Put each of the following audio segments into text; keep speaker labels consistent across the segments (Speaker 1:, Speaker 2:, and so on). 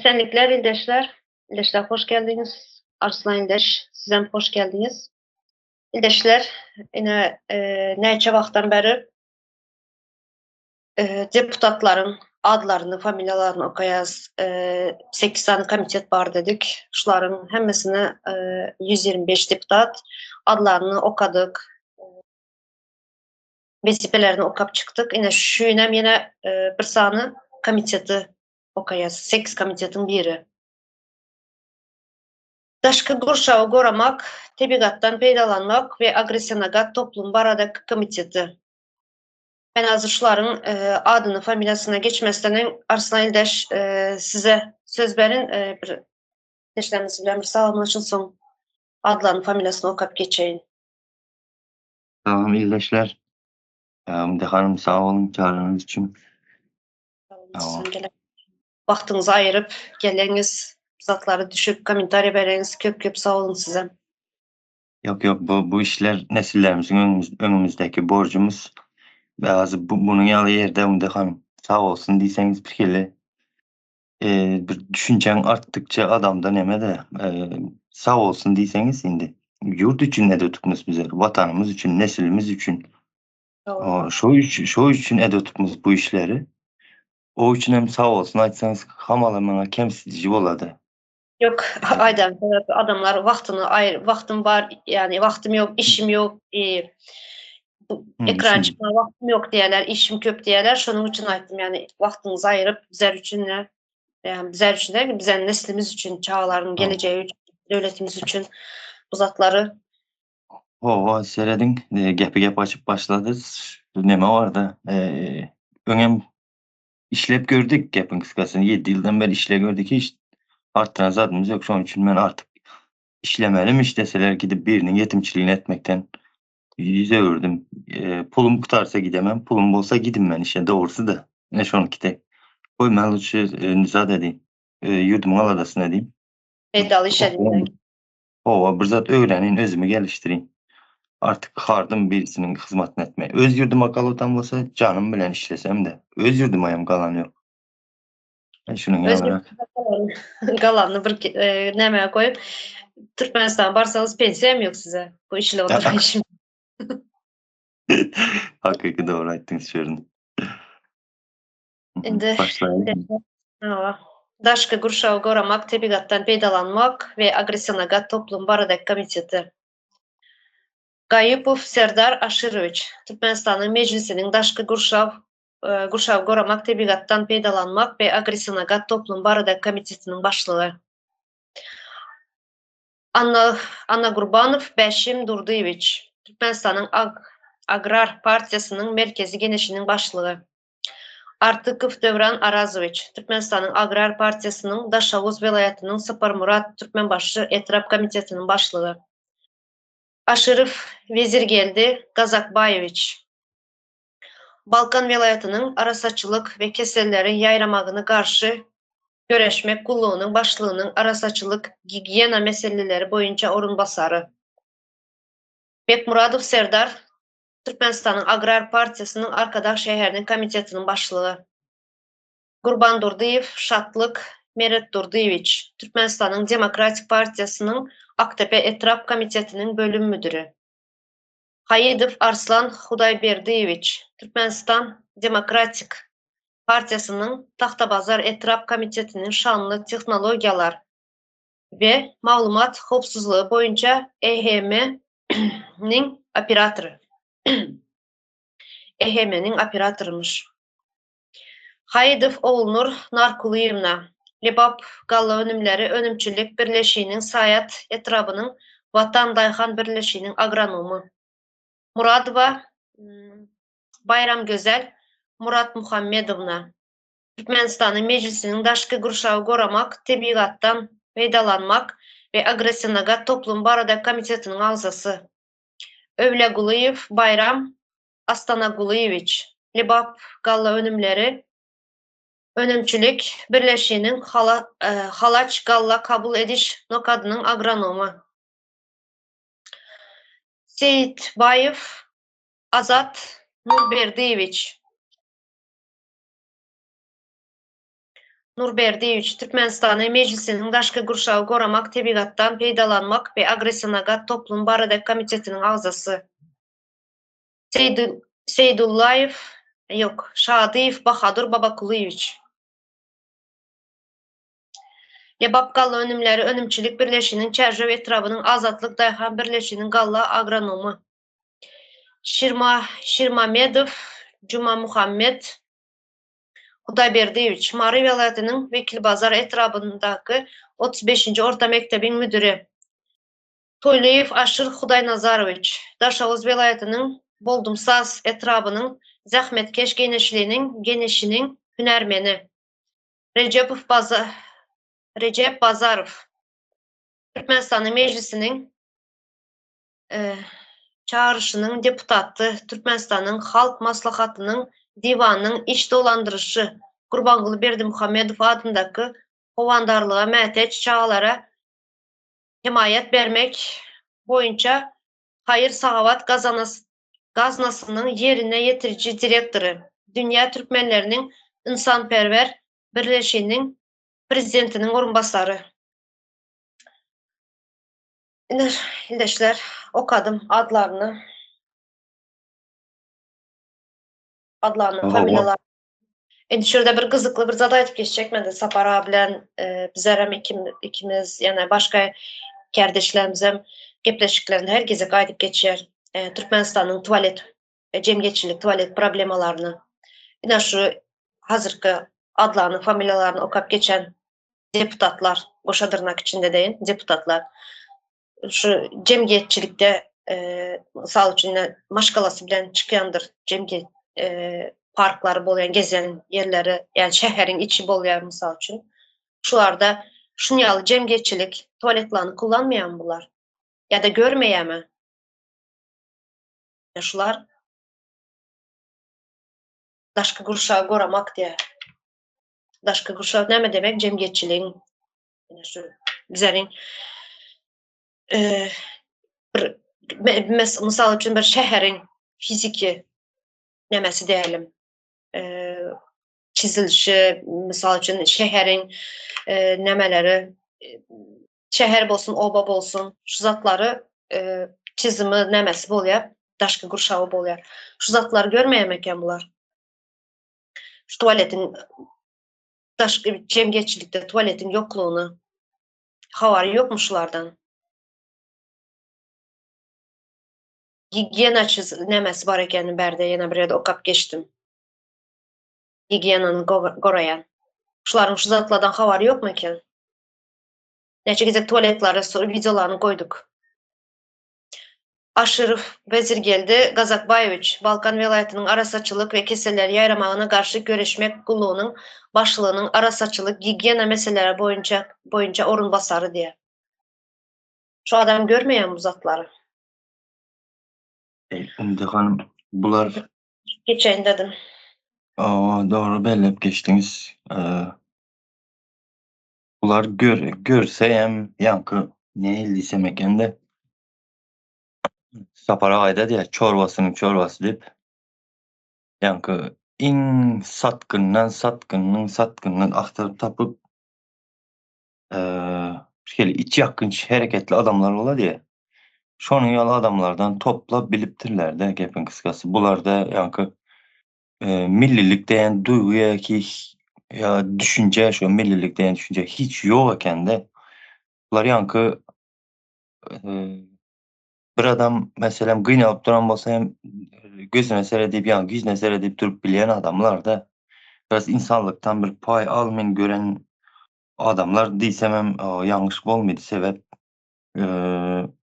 Speaker 1: Esenlikler İldeşler. İldeşler hoş geldiniz. Arslan İldeş, sizden hoş geldiniz. İldeşler, yine neçə vaxtdan beri deputatların adlarını, familiyalarını okuyaz. 8 tane komitet var dedik. Şuların hemmesine 125 deputat adlarını okadık. Vazifelerini okap çıktık. Yine şu yine bir sani komiteti okuyaz. 8 komitetin biri. Daşkı Gurşağı korumak, tebigattan peydalanmak ve agresyona toplum baradaki komiteti. Ben hazır şuların adını, familiyasına geçmesinden Arslan İldeş size söz verin. Bir deşlerinizi bilen bir sağlamlaşılsın. Adlarını, familiyasını okuyup geçeyim.
Speaker 2: Tamam İldeşler. De hanım sağ olun çağrınız için. Tamam.
Speaker 1: Vaxtınızı ayırıp geleniz, zatları düşüp komentarya vereniz köp sağ olun size.
Speaker 2: Yok bu işler nesillerimizin önümüzdeki borcumuz. Bazı bunun yalı yerde de hanım sağ olsun diyseniz bir kere bir düşüncen arttıkça adamdan eme de sağ olsun diyseniz şimdi yurt için ne de tutmuş bize, vatanımız için, neslimiz için. Şu için ede tutmuş bu işleri. O için hem sağ olsun açsanız hamalamana kemsizci oladı.
Speaker 1: Yok aydan adamlar vaxtım var yani vaxtım yok, işim yok. Ekran çıkma vaxtım yok diyorlar, işim köp diyorlar. Şunun için aytdım yani vaxtınızı ayırıp bizler için yani bizler için değil, bizler neslimiz için, çağların geleceği için, devletimiz için bu zatları.
Speaker 2: O seyredin gep açıp başladınız. Neme vardı? Önem işlep gördük gepin kıskasını. 7 yıldan beri işle gördük hiç arttıran zadımız yok. Şu an için ben artık işlemelim iş deseler gidip birinin yetimçiliğini etmekten yüze ördüm. Pulum kurtarsa gidemem. Pulum olsa gidin ben işe doğrusu da. Ne şu anki tek. Koy ben niza dediğim. Yurdumun aladasına diyeyim.
Speaker 1: Faydalı iş edinmek.
Speaker 2: Bir zat öğrenin özümü geliştireyim. Artık hardım birisinin hizmetini etmeye. Öz yurduma kalıtan olsa canım bilen işlesem de. Öz yurduma kalan yok. Şunun yanırak.
Speaker 1: Galanını bir nemeye koyup Türkmenistan'a barsanız pensiyem yok size. Bu işle oturun şimdi.
Speaker 2: Hakiki doğru ettiniz şöyle.
Speaker 1: Şimdi
Speaker 2: Başlayalım.
Speaker 1: Daşkı Gurşağı korumak, tebigattan peydalanmak ve agresyona toplum baradaki komiteti. Gayipov Serdar Aşıroviç, Türkmenistan'ın meclisinin Daşkı Gurşağı korumak, tebigattan peydalanmak ve agresyona toplum baradaki komitetinin başlığı. Anna Gurbanov Beşim Durduyeviç, Türkmenistan'ın Agrar Partiyası'nın merkezi genişinin başlığı. Artıkov Devran Arazoviç, Türkmenistan'ın Agrar Partiyası'nın Daşavuz velayetinin Saparmurat Türkmenbaşı Etraf Komitetinin başlığı. Aşırıf Vezirgeldi Gazakbayeviç, Balkan velayetinin arasaçılık ve kesellerin yayramağını karşı göreşmek kulluğunun başlığının arasaçılık gigiyena meseleleri boyunca orunbasarı. Bekmuradov Serdar, Türkmenistan'ın Agrar Partiyası'nın Arkadaş Şehir'nin komitetinin başlığı. Gurban Durduyev Şatlık Meret Durduyeviç, Türkmenistan'ın Demokratik Partiyası'nın Aktepe Etraf Komitetinin bölüm müdürü. Hayidov Arslan Hudayberdiyeviç, Türkmenistan Demokratik Partiyası'nın Tahtabazar Etraf Komitetinin şanlı teknologiyalar ve malumat hopsuzluğu boyunca EHM'nin operatörü. EHM'nin operatörüymüş. Hayidov Oğulnur Narkuluyevna, Lebap Galla Önümleri Önümçülük Birleşiğinin Sayat Etrafının Vatan Dayhan Birleşiğinin agronomu. Muradova Bayram Gözel Murat Muhammedovna, Türkmenistan'ın meclisinin Daşkı Gurşağı korumak, tebigattan faydalanmak ve agresyona toplum barada komitetinin ağzası. Övleguliyev Bayram Astanaguliyeviç, Lebap Galla Önümleri Önümçülük Birleşiğinin Halaç Galla kabul ediş nokadının agronomu. Seyit Bayev Azat Nurberdiyeviç, Nurberdiýewiç Türkmenistany Mejlisiniň daşky gurşagy goramak, tebigatdan peýdalanmak we agressiýonaga toplum barada komitetiniň agzasy. Seydullaýew, yok, Şadyýew Bahadur Babakulyýewiç. Yebap Galla Önümleri Önümçilik Birleşiğinin çerçev etrabynyň Azatlyk Daýhan Birleşiğinin Galla agronomy. Şirmamedow Juma Muhammed Hudaýberdiýewiç Mary welaýatynyň Wekilbazar etrabyndaky 35-nji orta mektebiň müdiri. Toýlaýew Aşyr Hudaýnazarowyç Daşawuz welaýatynyň Boldumsaz etrabynyň zähmetkeş genişiniň hünärmeni. Recep Bazarow Türkmenistany Mejlisiniň çağrışynyň deputaty, Türkmenistanyň Halk Maslahatynyň diwanynyň iş dolandyrışı Gurbanguly Berdimuhammedow adyndaky howandarlyga mäteç çağlara himayet bermek boýunça Haýyr Sagawat gaznasynyň yerine ýetiriji direktory, Dünýä Türkmenleriniň Insanperwer Birleşiginiň prezidentiniň orunbasary. Ildeşler, okadym adlaryny.
Speaker 2: Oho.
Speaker 1: Familiýalary. Endi şurada bir gyzykly bir zat aýdyp geçjek. Men de Sapara bilen bizler hem ikimiz ýana başga kardeşlerimiz hem gepleşiklerinde her gezek aýdyp geçýär. Türkmenistanyň tualet, jemgyýetçilik tualet problemalaryny. Ina şu hazırky adlaryny, familiýalaryny okap geçen deputatlar, goşadyrnak içinde deýin, deputatlar. Şu jemgyýetçilikde mysal üçin maşgalasy bilen çykýandyr jemgyýet parklar bolýan, gezen yerleri, yani şäheriň içi bolýan mysal üçin. Şularda şunýaly jemgyýetçilik tualetlaryny kullanmaýan bular. Ya da görmeýärmi? Şular daşky gurşagy goramak diýär. Daşky gurşak näme demek? Jemgyýetçiligiň şu bizleriň mysal üçin bir şäheriň fiziki nämesi diýelim, çizilişi, mysal üçin şäheriň nämeleri, şäher bolsun, oba bolsun, şu zatlary çizimi nämesi bolýar, daşky gurşagy bolýar. Şu zatlary görmeýärmiken bular? Şu tualetin, daşky jemgyýetçilikde tualetin ýoklugyny habary ýokmu şulardan? Gigiyena nämesi bar ekeni berde ýene bir ýerde okap geçdim. Gigiyenany gorayan. Şularyň şu zatlardan habary ýokmu eken? Neçe gezek tualetlary, videolaryny goýduk. Aşyr Bezirgeldi Gazakbaýewiç Balkan welaýatynyň arasaçylyk we keseler ýaýramagyna garşy göreşmek gulugynyň başlygynyň arasaçylyk gigiyena meseleleri boýunça orunbasary diýer. Şu adam görmeýän bu zatlary.
Speaker 2: Indi hanım, bular
Speaker 1: Geçeýin dedim.
Speaker 2: doğru bellep geçdiňiz. Bular görse hem yankı ne diýsem ekende Sapara aýda diýär, çorbasynyň çorbasy diýip yankı iň satkynyň aktaryp tapyp şeýle iç ýakynç hereketli adamlar bolar diýär. Şonuň ýaly adamlardan toplap bilipdirler-de gepin kıskasy. Bularda yankı millilik diýen duýgu ýa düşünje, şo millilik diýen düşünje hiç ýok ekende bular yankı bir adam meselem gıynalyp duran bolsa hem gözüne seredip ýa yüzüne seredip durup bilýän adamlar-da biraz insanlyktan bir pay almayn gören adamlar diýsem hem ýalňyş bolmaýdy. Sebäp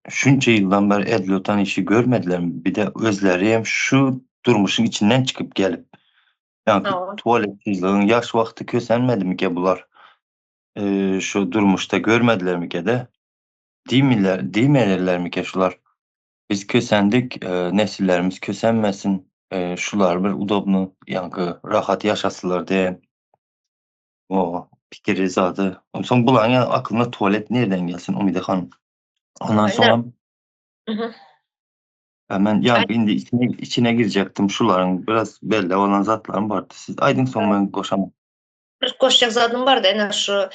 Speaker 2: şunça ýyldan beri edil öten işi görmedilermi? Bir de özleri hem şu durmuşun içinden çıkıp gelip yani tuvaletsizliğin yaş vakti kösenmedi mi ki bular? Şu durmuşta görmediler mi ki de? Demelerler mi ki şular? Biz kösendik, nesillerimiz kösenmesin, şular bir udobnu, yankı rahat yaşasılar diye o fikir zadı. Son bulan ya aklına tuvalet nereden gelsin Umide Hanım? Ondan sonra hemen yankı indi içine girecektim şuların biraz belli olan zatlarım vardı. Siz aydın son ben koşamam.
Speaker 1: Bir koşacak zadım var da ene şu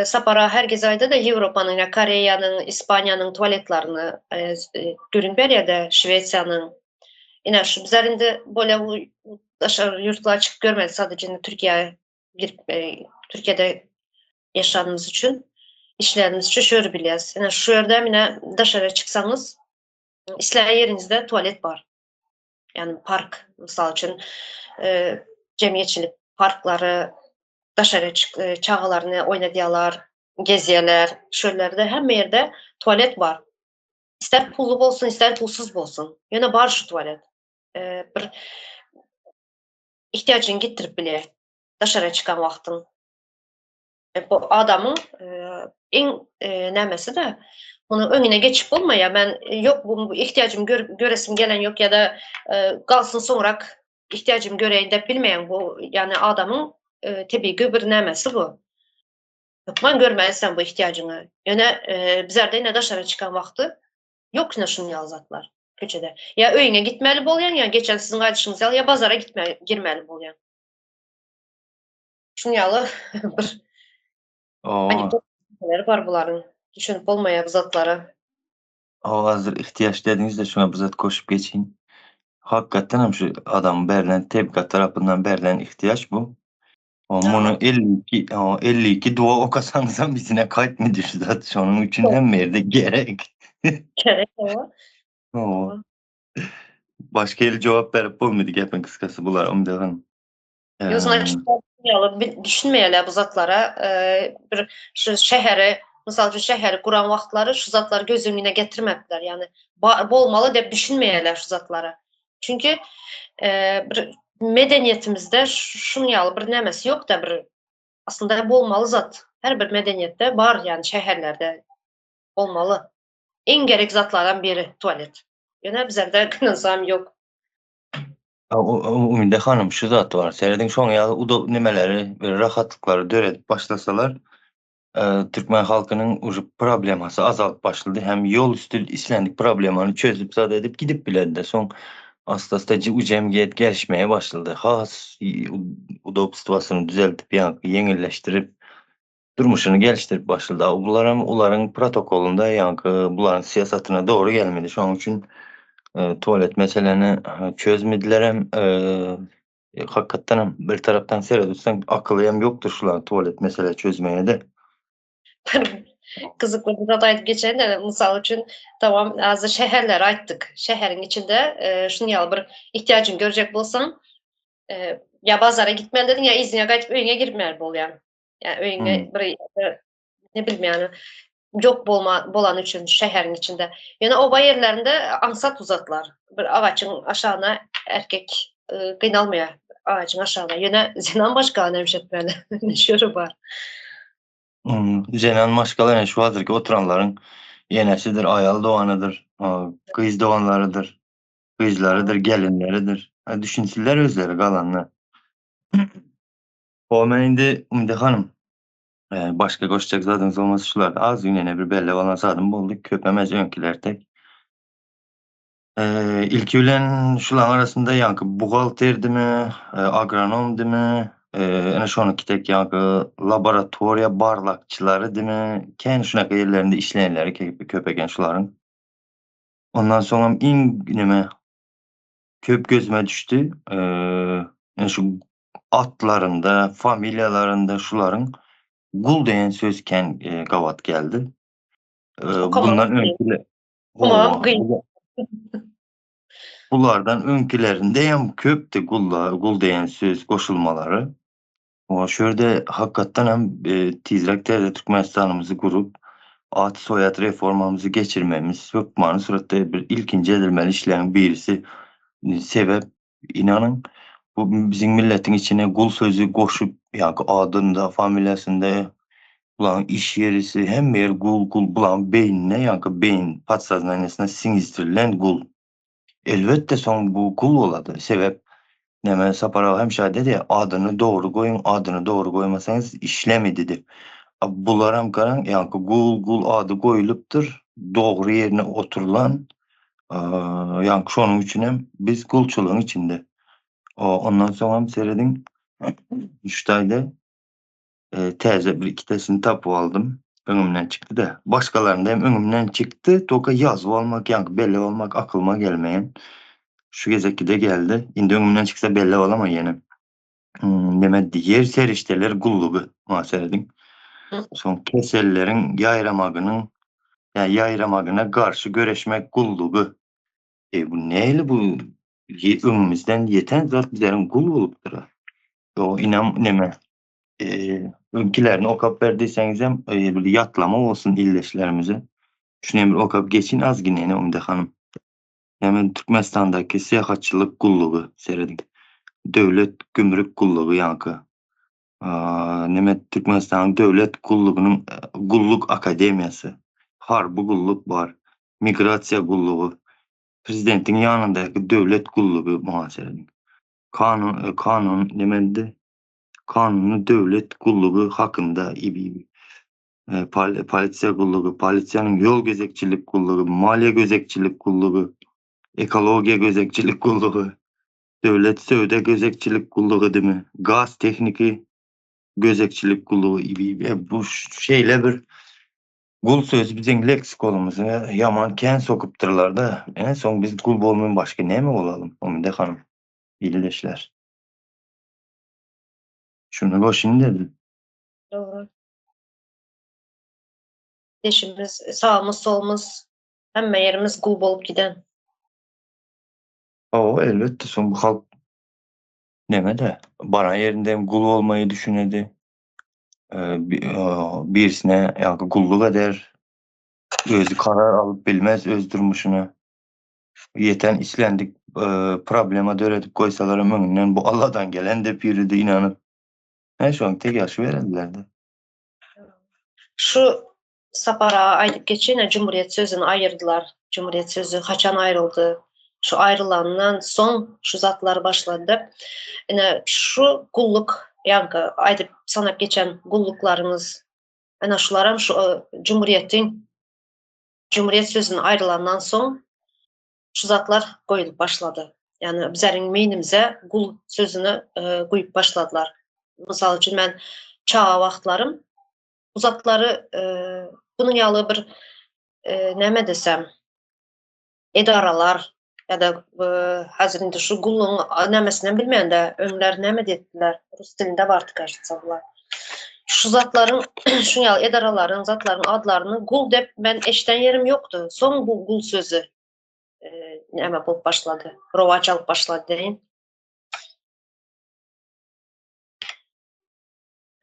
Speaker 1: sapara herkes ayda da Avrupa'nın, ya Koreyanın, İspanya'nın tuvaletlerini görün ya da Şveçya'nın. Ene şu bizler indi böyle bu dışarı yurtlara çıkıp görmedik sadece Türkiye bir Türkiye'de yaşadığımız için işlerimiz için şöyle biliyoruz. Yani şu yerde yine dışarı çıksanız işler yerinizde tuvalet var. Yani park misal için cemiyetçilik parkları dışarı çağlarını oynadılar, geziyeler, şöylerde hem yerde tuvalet var. İster pullu olsun, ister pulsuz olsun. Yine var şu tuvalet. Bir ihtiyacını getirip bile dışarı çıkan vaktin. Bu adamın en nemesi de onun önüne geçip olmaya ben yok bu ihtiyacım göresim gelen yok ya da kalsın sonra ihtiyacım göreyim de bilmeyen bu yani adamın tabii ki bir nemesi bu. Yok ben görmezsem bu ihtiyacını. Yine bizler de yine dışarı çıkan vakti yok yine şunu yazatlar köçede. Ya öyüne gitmeli bolyan ya geçen sizin kardeşiniz ya pazara girmeli bolyan. Şunu yalı bir
Speaker 2: O,
Speaker 1: anekdotları var bunların. Düşünüp olmaya bu zatlara.
Speaker 2: o hazır ihtiyaç dediğinizde şuna bizzat koşup geçeyim. Hakikaten hem şu adam verilen tebligat tarafından verilen ihtiyaç bu. Bunu
Speaker 1: Aha.
Speaker 2: 52 dua okusanız bizine kayıt mı düştü zaten onun için hem yerde gerek.
Speaker 1: Gerek o.
Speaker 2: O, başka yere cevap verip bulmadık hepin kıskası bular umdegan.
Speaker 1: Yozun açıkçası düşünmeyeler bu zatlara. Bir şu şehri, misal şu şehri kuran vaxtları şu zatları göz önüne getirmediler. Yani olmalı deyip düşünmeyeler şu zatlara. Çünkü bir medeniyetimizde şunun yalı bir nemesi yok da bir aslında bu olmalı zat. Her bir medeniyette var yani şehirlerde olmalı. En gerek zatlardan biri tuvalet. Yani bizlerde kınasam yok.
Speaker 2: Umide hanım şu zat var. Seyredin şoň ýaly uda nimeleri ve rahatlıkları döredip başlasalar Türkmen halkynyň uju problemasy azalyp başlady. Hem yol üstü islendik problemany çözüp zat edip gidip biledi. Soň asta-asta bu jemgyýet gelişmeye başladı. Has udobstwasyny düzeltip ýa-ni ýeňilleşdirip durmuşyny gelişdirip başladı. Bular hem olaryň protokolunda ýa-ni bularyň siýasatyna dogry gelmedi. Şoň üçin tuvalet meseleni çözmediler hem hakikaten hem bir taraftan seyredilsen akıllı hem yoktur şular tuvalet mesele çözmeye de.
Speaker 1: Kızıklı bir adaydı geçen de misal için tamam azı şehirler ayttık. Şehrin içinde şunu yalı bir ihtiyacın görecek bolsan ya bazara gitmeliydin ya izine kayıtıp öyüne girmeli bol yani. Yani öyüne
Speaker 2: Hmm.
Speaker 1: bir ne bileyim yani yok bolan için şehrin içinde. Yani oba yerlerinde ansat uzatlar. Bir ağaçın aşağına erkek kıynalmıyor ağacın aşağına. Yine zinan başka nevşetmeli. Şöyle var.
Speaker 2: Jenen maşgalar şu hazırki oturanların yenesidir, ayalı doğanıdır, kız doğanlarıdır, kızlarıdır, gelinleridir. Düşünsünler özleri kalanlar. O men indi Umide hanım başka koşacak zadınız olması şular. Az günene bir belli olan zadım bulduk. Köpemez önkiler tek. İlki bilen şular arasında yankı buhalterdimi, agronomdimi, ene şonunki tek yankı laboratoriya barlakçılarıdimi, kän şunaka yerlerinde işleýänleri köpegen şularyň. Ondan soňra nime köp gözüme düştü. Ene şu atlarında, familyalarında şularyň gul diýen söz kän gawat geldi.
Speaker 1: Okamam.
Speaker 2: Bundan öňküler
Speaker 1: Okumam.
Speaker 2: Howa, bulardan öňkilerinde hem köpdi gul diýen söz goşulmalary. Şöyle hakikaten hem tizrekte de Türkmenistan'ımızı kurup at soyad reformamızı geçirmemiz hükmanı suratda bir ilkinci edilmeli işlerin birisi sebep inanın bu bizim milletin içine gul sözü koşup yani adında familyasında bulan iş yerisi hem yer gul bulan beynine yani beyin patsaznanesine singistirilen gul. Elbette son bu gul oladı. Sebep Neme Sapara hemşe dedi ya adını doğru koyun, adını doğru koymasanız işlemi dedi. Bular hem karan yani gul adı koyuluptur. Doğru yerine oturulan yani şonun için hem biz gulçuluğun içinde. Ondan sonra hem seyredin Üçtay'da Täze bir ikitesini tapyp aldım. Öňümden çykdy-da. Başgalarynda hem öňümden çykdy, toka ýazyp almak, ýa-ni belli almak akylyma gelmeýän. Şu gezekide geldi. Indi öňümden çyksa belli alamam ýene. Näme yer serişdeler gullugy masalan. Soň keselleriň ýaýramagynyň, ýaýramagyna garşy göreşmek gullugy. Bu näle bu? Öňümizden ýeten zat bizleriň gul bolup durar. O inan näme? Öňkilerini okap berdiýseňizem bir ýatlama bolsun illeşlerimize. Şunu bir okap geçin azginene Umide hanım. Hemen Türkmenistan'daki siýahatçylyk gullugy seredim. Döwlet gümrük gullugy ýa-ni näme Türkmenistanyň döwlet gullugynyň gulluk akademiýasy, harby gulluk bar, migrasiýa gullugy, prezidentiň ýanyndaky döwlet gullugy masalan. Kanun nämendi? Kanuny döwlet gullugy hakynda polisiýa gullugy, polisiýanyň ýol gezekçilik gullugy, maliýe gözekçilik gullugy, ekologiýa gözekçilik gullugy, döwlet söwde gözekçilik gullugy dimi, gaz tekniki gözekçilik gullugy bu şeýle bir gul sözi biziň leksikolumyza ýaman kän sokupdyrlar-da. En soň biz gul bolmaýan başga näme bolalım Umide hanım? Illeşler. Şunu goşun dedim.
Speaker 1: Doğru. Deşimiz, sağımız, solumuz, hemme yerimiz gul bolup giden.
Speaker 2: Elbette soň bu halk näme-de baran ýerinde hem gul bolmaýy düşünedi. Birisine ýa-ni gulluk eder. Özü karar alyp bilmez öz durmuşuna. Ýeten islendik problema döredip goýsalar öňünden bu Allahdan gelen dep ýürüdi inanyp. Şoň tegaşy berediler-de.
Speaker 1: Şu sapara aýdyp geçene Cumhuriyet sözüni aýyrdylar. Cumhuriyet sözü haçan aýryldy? Şu aýrylandan soň şu zatlar başlady. Ene şu gulluk ýa-ni aýdyp sanap geçen gulluklaryňyz ana şularam şu Cumhuriyet sözüni aýrylandan soň şu zatlar goýulyp başlady. Yani bizleriň meýnimize gul sözüni goýup başladylar. Mysal üçin men çağa wagtlarym bu zatlary dünýäli bir näme desem edaralar ýa-da hazır indi şu gullugyň nämesinden bilmeýän-de öňler näme diýipdiler? Rus dilinde bardy кажется bular. Şu zatlaryň şu ýaly edaralaryň, zatlaryň adlaryny gul dep ben eşiten yerim ýokdy. Soň bu gul sözü näme bolup başlady? Rowaç alyp başlady deýin.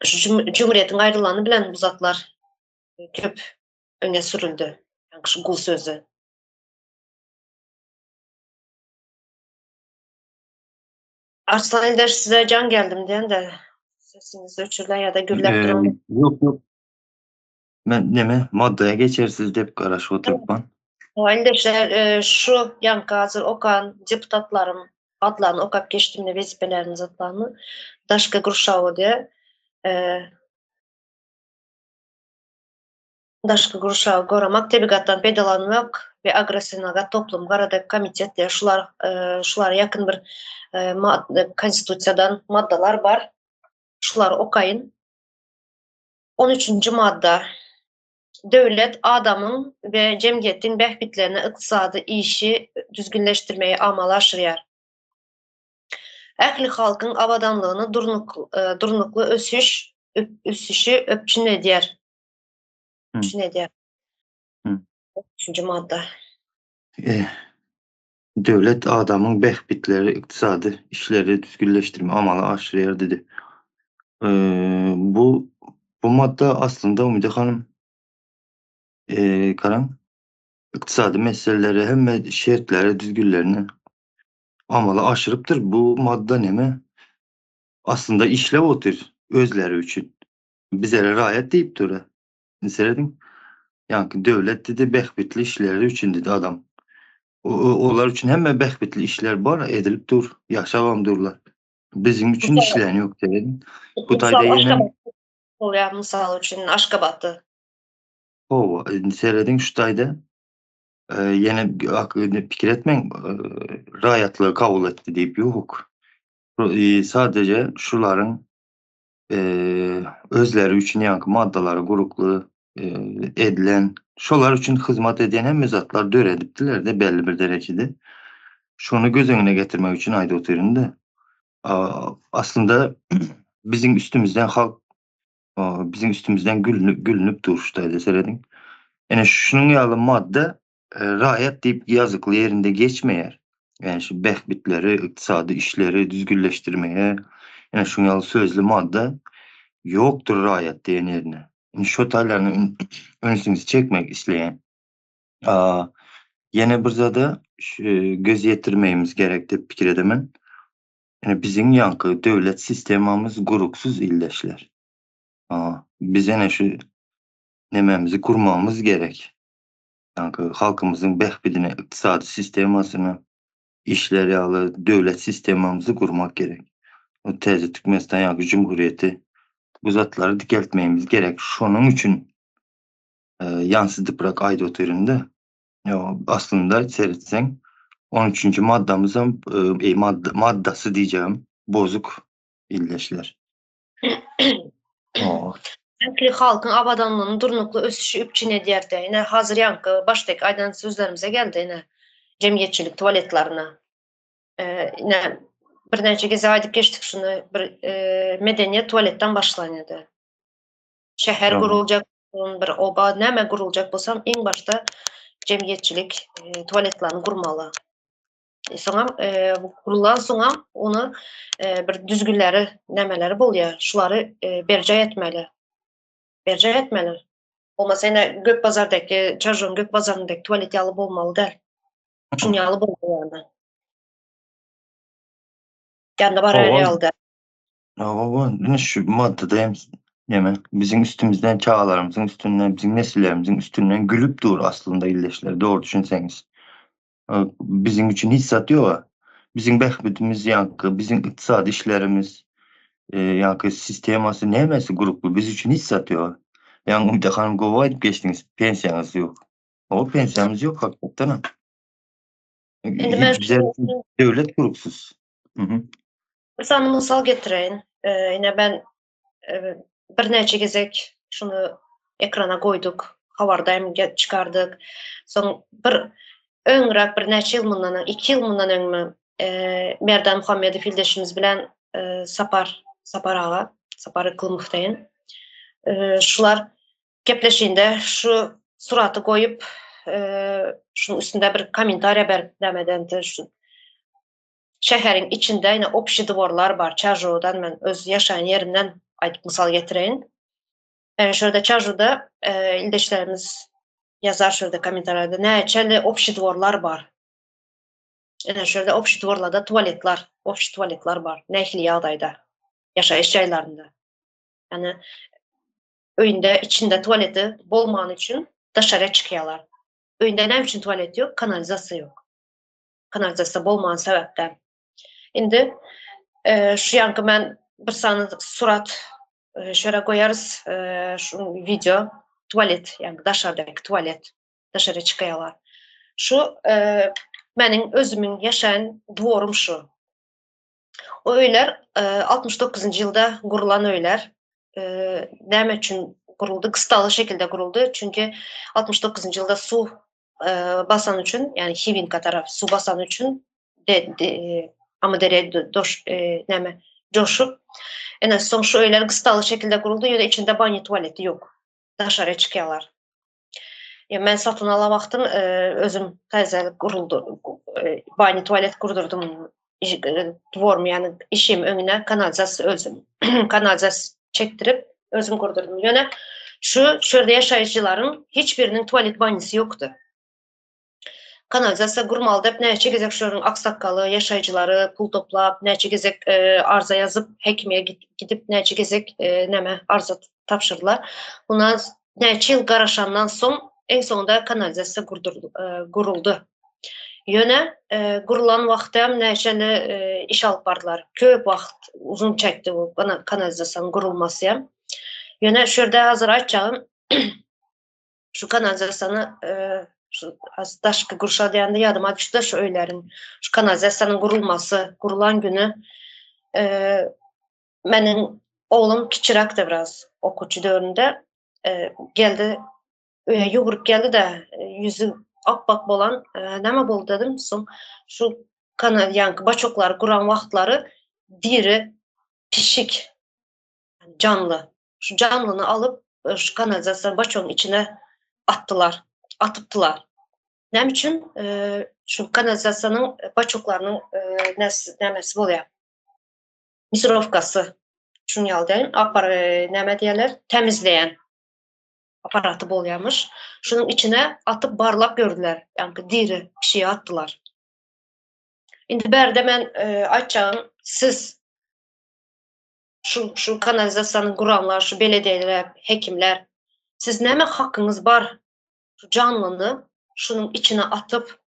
Speaker 1: Şu Cumhuriyetiň aýrylany bilen bu zatlar köp öňe sürüldi. Yani şu gul sözü. Arslan Elder size can geldim diýen-de sesiniz öçürler ýa-da gürläp duran.
Speaker 2: Ýok. Men näme maddaya geçersiz dep garaşyp oturypman.
Speaker 1: Eldeşler şu ýanky hazır okan deputatlarym adlaryny okap geçdimde wezipelerini zatlaryny Daşka Grušawo diye Daşka Grušawo Goramak tebigatdan peýdalanmak we agresyona toplum garada komitet diye şulara ýakyn bir konstitusiýadan maddalar bar. Şulary okaýyn. 13-nji madda. Döwlet adamyň we jemgyýetiň bähbitlerini ykdysady işi düzgünleşdirmeýe amal aşyrýar. Ähli halkyň awadanlygyny durnukly ösüşi öpçün edýär. Üçüncü madda.
Speaker 2: Döwlet adamyň bähbitleri, ykdysady işleri düzgünleşdirme amaly aşyrýar dedi. Bu madda aslında Umide hanım garaň ykdysady meseleleri hemme şertleri düzgünlerini amaly aşyrypdyr. Bu madda näme? Aslında işlep otur özleri üçin. Bizlere raýat diýip dur. Seredin? Yani döwlet dedi bähbitli işleri üçin dedi adam. Olar üçin hemme bähbitli işler bar edilip dur. Ýaşabam durlar. Bizim üçin işleýän ýok dedin. Bu taýda ýene
Speaker 1: Bolýar mysal üçin Aşgabatdy.
Speaker 2: Seredin şu taýda ýene pikir etmeň raýatlygy kabul etdi diýip ýok. Sadece şularyň özleri üçün yankı maddaları guruklu edilen, şolar üçün hizmet eden hem zatlar döredipdiler de belli bir derecede. Şunu göz önüne getirmek için ayda oturunda. Aslında bizim üstümüzden halk bizim üstümüzden gülünüp duruştaydı söyledin. Yani şunun yalı madde rahat deyip yazıklı yerinde geçmeyer. Yani şu behbitleri, iktisadi işleri düzgünleştirmeye yani şunun yalı sözlü madde yoktur rahat diyen yerine. Yani şu otellerin önüsünüzü çekmek isteyen yine bir zada göz yetirmeyimiz gerekti fikir edemen. Yani bizim yankı devlet sistemimiz guruksuz illeşler. Biz yine şu nememizi kurmamız gerek. Yani halkımızın behbidine, iktisadi sistemasını, işleri alı, devlet sistemimizi kurmak gerek. O tezi Türkmenistan yankı Cumhuriyeti bu zatları dikeltmeyimiz gerek. Şunun için yansıdı bırak ayda oturunda. Aslında seyretsen 13. maddamızın maddası diyeceğim bozuk illeşler.
Speaker 1: Belki halkın abadanlığının durnuklu ösüşü üpçün ediyerdi. Yine hazır yankı baştaki aydan sözlerimize geldi yine cemiyetçilik tuvaletlerine. Yine bir nece gezi aydıp geçtik şunu bir medeniyet tuvaletten başlanıyordu. Şehir kurulacak, bir oba neme kurulacak bolsam en başta cemiyetçilik tuvaletlerini kurmalı. Sonra kurulan sonra onu bir düzgünleri nemeleri buluyor. Şuları berca etmeli. Berca etmeli. Olmasa yine Gökbazar'daki, Çarşı'nın Gökbazar'ındaki tuvalet yalı olmalı değil. Şun yalı olmalı yani. Kendi var öyle yalı değil.
Speaker 2: Yine şu maddede hem hemen bizim üstümüzden çağlarımızın üstünden bizim nesillerimizin üstünden gülüp dur aslında illeşler doğru düşünseniz. Bizim için hissat yok. Bizim behbetimiz yankı, bizim iktisadi işlerimiz yankı sisteması nemesi gruplu biz için hissat yok. Yani umdakanım gova edip geçtiniz pensiyanız yok. O pensiyamız yok hakikaten.
Speaker 1: Şimdi ben
Speaker 2: Bize devlet kuruksuz.
Speaker 1: bir tane misal getireyim. Yine ben bir neçe gezek şunu ekrana koyduk. Havardayım çıkardık. Son bir öňrek bir neçe yıl mundan, 2 yıl mundan öňme Merdan Muhammedow ildeşimiz bilen Sapar ağa, Sapar Kılmykdaýyn. Şular gepleşinde şu suraty koyup şunun üstünde bir kommentariýa berip demeden şu şäheriň içinde ýene opşy dworlar bar. Çarşydan men öz ýaşaýan yerimden aýdyp mysal getireýin. Şurada Çarşyda ildeşlerimiz yazar şurada kommentarlarda näçeli opşy dworlar bar. Şurada opşy dworlarda tualetler, opşy tualetler bar. Nähili ýagdaýda ýaşaýyş jaýlarynda. Yani öýünde içinde tualeti bolman üçün daşara çykýarlar. Öýünde näme üçin tualet ýok? Kanalizasiýa ýok. Kanalizasiýa bolman sebäpden. Indi şu yankı men bir sany surat şöyle koyarız şu video tuvalet yani daşardaky tuvalet daşara çykýarlar. Şu meniň özümün ýaşaýan dworum şu. O öýler 69-njy ýylda gurulan öýler. Näme üçin guruldy? Kıstaly şekilde guruldy. Çünki 69-njy ýylda su basan üçin, yani Hivinka tarap su basan üçin Amudere näme joşup ene soň şu öýler kıstaly şekilde guruldy ýa-da içinde banyo tualeti ýok. Daşara çykýarlar. Men satyn ala wagtym özüm täze guruldy. Banyo tualet gurdurdum. Dworum yani işim öňüne kanalizasiýa özüm. Kanalizasiýa çektirip özüm gurdurdum. Ýöne şu şurada ýaşaýjylaryň hiçbiriniň tualet banyosy ýokdy. Kanalizasiýa gurmaly dep näçe gezek şonuň aksakkaly, ýaşaýjylary pul toplap, näçe gezek arza ýazyp, hekimeye gidip näçe gezek näme arza tapşyrdylar. Buna näçe ýyl garaşandan soň en sonunda kanalizasiýa guruldy. Ýöne gurulan wagtda näçeli iş alyp bardylar. Köp wagt uzun çekdi bu kanalizasiýanyň gurulmasy. Ýöne şurada hazır aýtjagym şu kanalizasiýany şu daşky gurşa diýende ýadyma düşdi şu öýlerin, şu kanalizasiýanyň gurulmasy, gurulan günü meniň Oğlum kiçirak da biraz okuçu dövründe geldi yoğurup geldi de yüzü appak bolan näme boldu dedim. Soň şu yankı baçoklar kuran vaxtları diri pişik canlı. Şu canlını alıp şu kanalizasyon baçoğun içine attılar. Atıptılar. Nem için şu kanalizasyonun baçoklarının nämesi bolýar. Misirovkası. Şunu ýaldaýyn. Näme diýerler? Temizleýän aparatı bolýarmış. Şunun içine atıp barlap gördüler. Yani diri bir şey attılar. Indi berde men aýtjagym, siz şu kanalizasyonu kuranlar, şu belediyeler, hekimler, siz näme hakkınız bar şu canlyny şunun içine atıp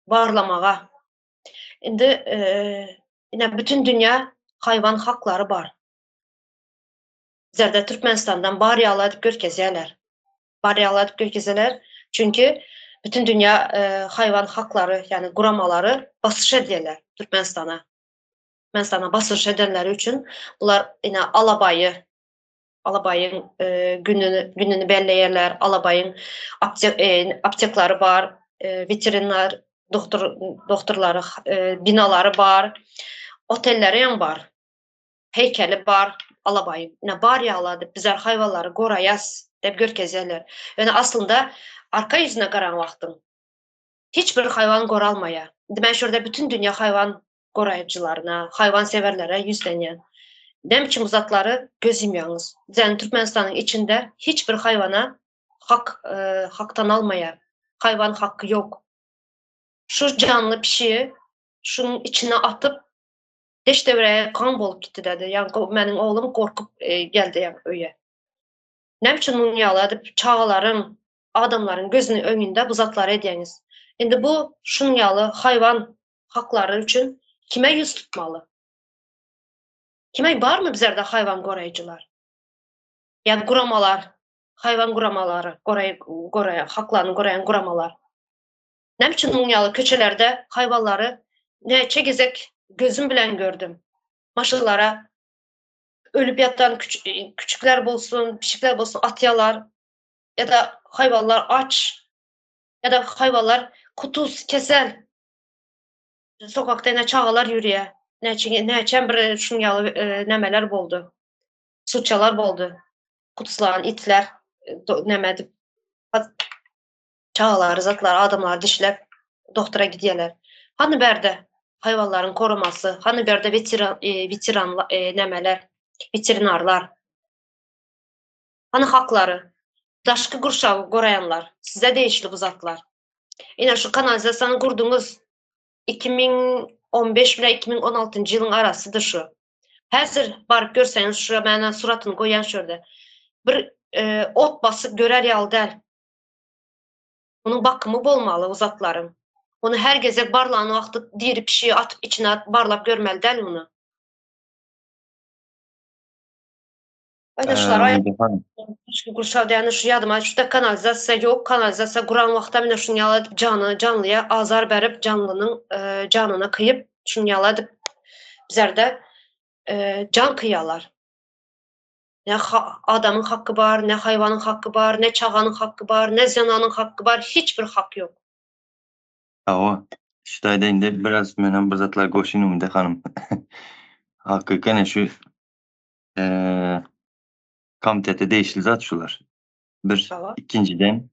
Speaker 1: barlamaga? Indi ine bütün dünya hayvan hakları bar. Bizlerde Türkmenistan'dan bari alıp görkezerler. Bari alıp görkezerler. Çünkü bütün dünya hayvan hakları yani kuramaları basış ederler Türkmenistan'a. Türkmenistan'a basış ederler için bunlar yine Alabay'ın gününü belleyerler. Alabay'ın aptekları var, veteriner doktorları, binaları var, otelleri yan var, heykeli var. Alabay'ın. Ne bar yağladı, bizler hayvanları gorayas dep görkezerler. Yani aslında arka yüzüne karan vaxtın hiçbir hayvan goralmaya. Ben şurada bütün dünya hayvan gorayıcılarına, hayvan severlere yüzlenen. Ne biçim uzatları göz yumýaňyz. Yani Türkmenistan'ın içinde hiçbir hayvana haktan almaya. Hayvan hakkı yok. Şu canlı pişiyi şunun içine atıp deş devreye kan bolup gitti dedi. Yani benim oğlum korkup geldi yani öye. Ne biçim bunu ýaladyp çağaların, adamların gözünün öňünde bu zatları edýäňiz. Indi bu şunun ýaly hayvan hakları üçün kime yüz tutmalı? Kime bar mı bizlerde hayvan goraýjylar? Yani guramalar, hayvan guramaları, haklarını gorayan guramalar. Ne biçim bunu ýaly köçelerde hayvanları neçe gezek gözüm bilen gördüm. Maşalara ölüp yatan küçükler bolsun, pişikler bolsun atyalar ya da hayvanlar aç ya da hayvanlar kutuz, kesel. Sokakta ne çağalar yürüye. Neçen bir şun ýaly nämeler boldu. Suçalar boldu. Kutuslan itler nemedip çağalar, zatlar, adamlar dişlep doktora gidýärler. Hani berde hayvanların koruması, hani berde nemeler, veterinarlar, hani hakları, daşky gurşawy goraýanlar, size değişli bu zatlar. Ine şu kanalizasyonu gurdunuz 2015 bilen 2016 yılın arasıdır şu. Häzir barıp görseňiz şura mena suratyny goýan şurada. Bir ot basyp görer ýaly däl. Onun bakımı bolmaly o zatlaryň. Onu her geze barlanan wagty diri pişiyi atıp içine barlap görmeli däl onu. Aýdaşlar şu gurşaw diýeni şu ýadyma şurda kanalizasiýa ýok, kanalizasiýa guran wagtda mine şunu ýaly canlıya azar berip canlynyň janyna kyýyp şunu ýaly bizlerde can kıyalar. Ne adamın hakkı var, ne hayvanın hakkı var, ne çağanın hakkı var, ne zananın hakkı var. Hiçbir hak yok.
Speaker 2: Awa, şuýda indi biraz menen bir zatlar goşunum de hanım. Hakikaten şu komitete değişli zat şular. Bir,
Speaker 1: Awa.
Speaker 2: ikinciden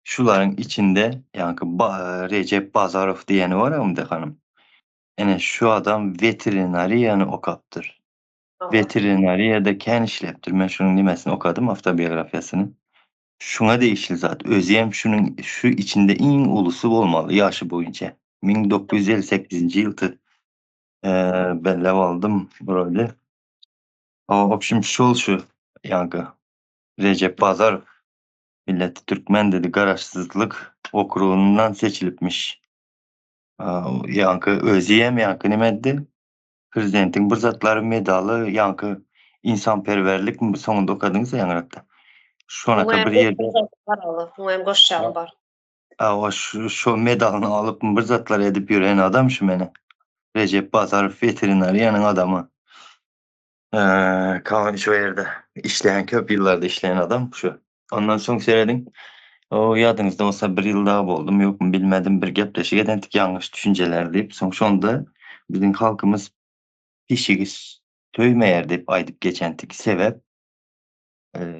Speaker 2: şuların içinde yankı Recep Bazarov diýeni var amda hanım. Ene şu adam veterinariýany okapdyr.
Speaker 1: Awa.
Speaker 2: Veterinariýada kän işlepdir. Men şunun nimesini okadym awtobiografiýasyny. Şuna değişli zat. Özüýem şunun şu içinde iň ulusy bolmaly ýaşy boyunça. 1958-nji ýyldy bellep aldym bu rolü. Opşym şol şu yankı Recep Bazarov Milleti Türkmen dedi garaşsızlık okruğundan seçilipmiş. Yankı özüýem yankı nimedi? Prezidentin bir zatları medalı yankı insanperverlik soňunda okadyňyz ýaňrakda. Şonaka bir ýerde
Speaker 1: Muhem goşçağım var.
Speaker 2: şu medalyny alıp bir zatlar edip ýören adam şu mene. Recep Bazarov veterinariýanyň adamy. Kaan şu yerde işleyen köp yıllarda işleyen adam şu. Ondan sonra seyredin. O yadınızda olsa bir yıl daha oldum yok mu bilmedim bir gepleşik edentik yanlış düşünceler deyip sonunda bizim halkımız pişiğiz töymeyer deyip aydıp geçentik sebep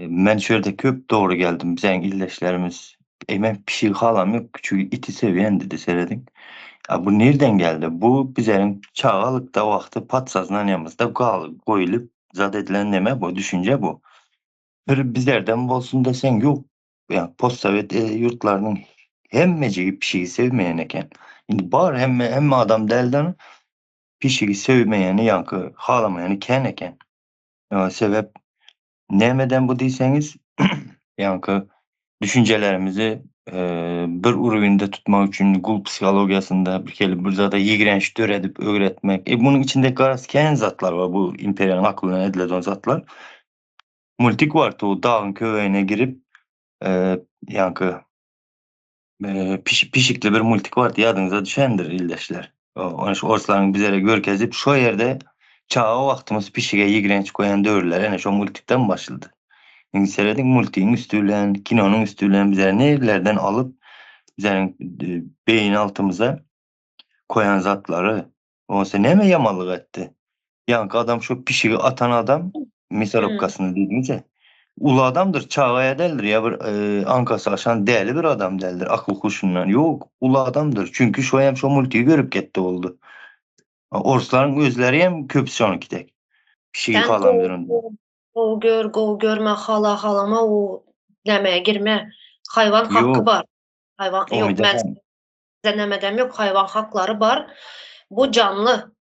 Speaker 2: men şöyle köp doğru geldim bizden illeşlerimiz men pişiği halam yok küçük iti seviyen dedi seyredin. Ya bu nereden geldi? Bu bizlerin çağalıkta vakti patsazlanıyamızda koyulup zat edilen neme bu düşünce bu. Bir bizlerden bolsun desen yok. Yani postsovet yurtlarının hemmeci pişiği sevmeyen eken. Şimdi bar hem adam delden pişiği sevmeyeni yankı halamayanı ken eken. Sebep nemeden bu diyseniz yankı düşüncelerimizi bir uruyunda tutmak için kul psikolojisinde bir kere burada da yigrenç edip öğretmek. Bunun içinde garas ken zatlar var bu imperialın aklına edilen zatlar. Multik var o dağın köyüne girip yankı pişikli bir multik var diye adınıza düşendir illeşler. Onu şu orsların bizlere görkezip şu yerde çağı vaktimiz pişige yigrenç koyan dövrler. Yani şu multikten başladı. Yani seyredin multiğin üstülen, kinonun üstülen bizlere nelerden alıp bizlerin beyin altımıza koyan zatları. Oysa ne mi yamalık etti? Yankı adam şu pişiği atan adam misal
Speaker 1: Hmm.
Speaker 2: opkasını dediğince ulu adamdır, çağaya deldir ya bir ankası aşan değerli bir adam deldir akıl kuşundan. Yok, ulu adamdır. Çünkü şu hem şu multiyi görüp gitti oldu. Orsların özleri hem köpüsü onu gidek. Pişiği
Speaker 1: Sen
Speaker 2: kalan bir onda.
Speaker 1: go görme, hala halama o demeye girme. Hayvan hakkı
Speaker 2: Yok,
Speaker 1: var. Hayvan
Speaker 2: onu
Speaker 1: yok
Speaker 2: da
Speaker 1: ben
Speaker 2: ben.
Speaker 1: size demedem yok hayvan hakları var. Bu canlı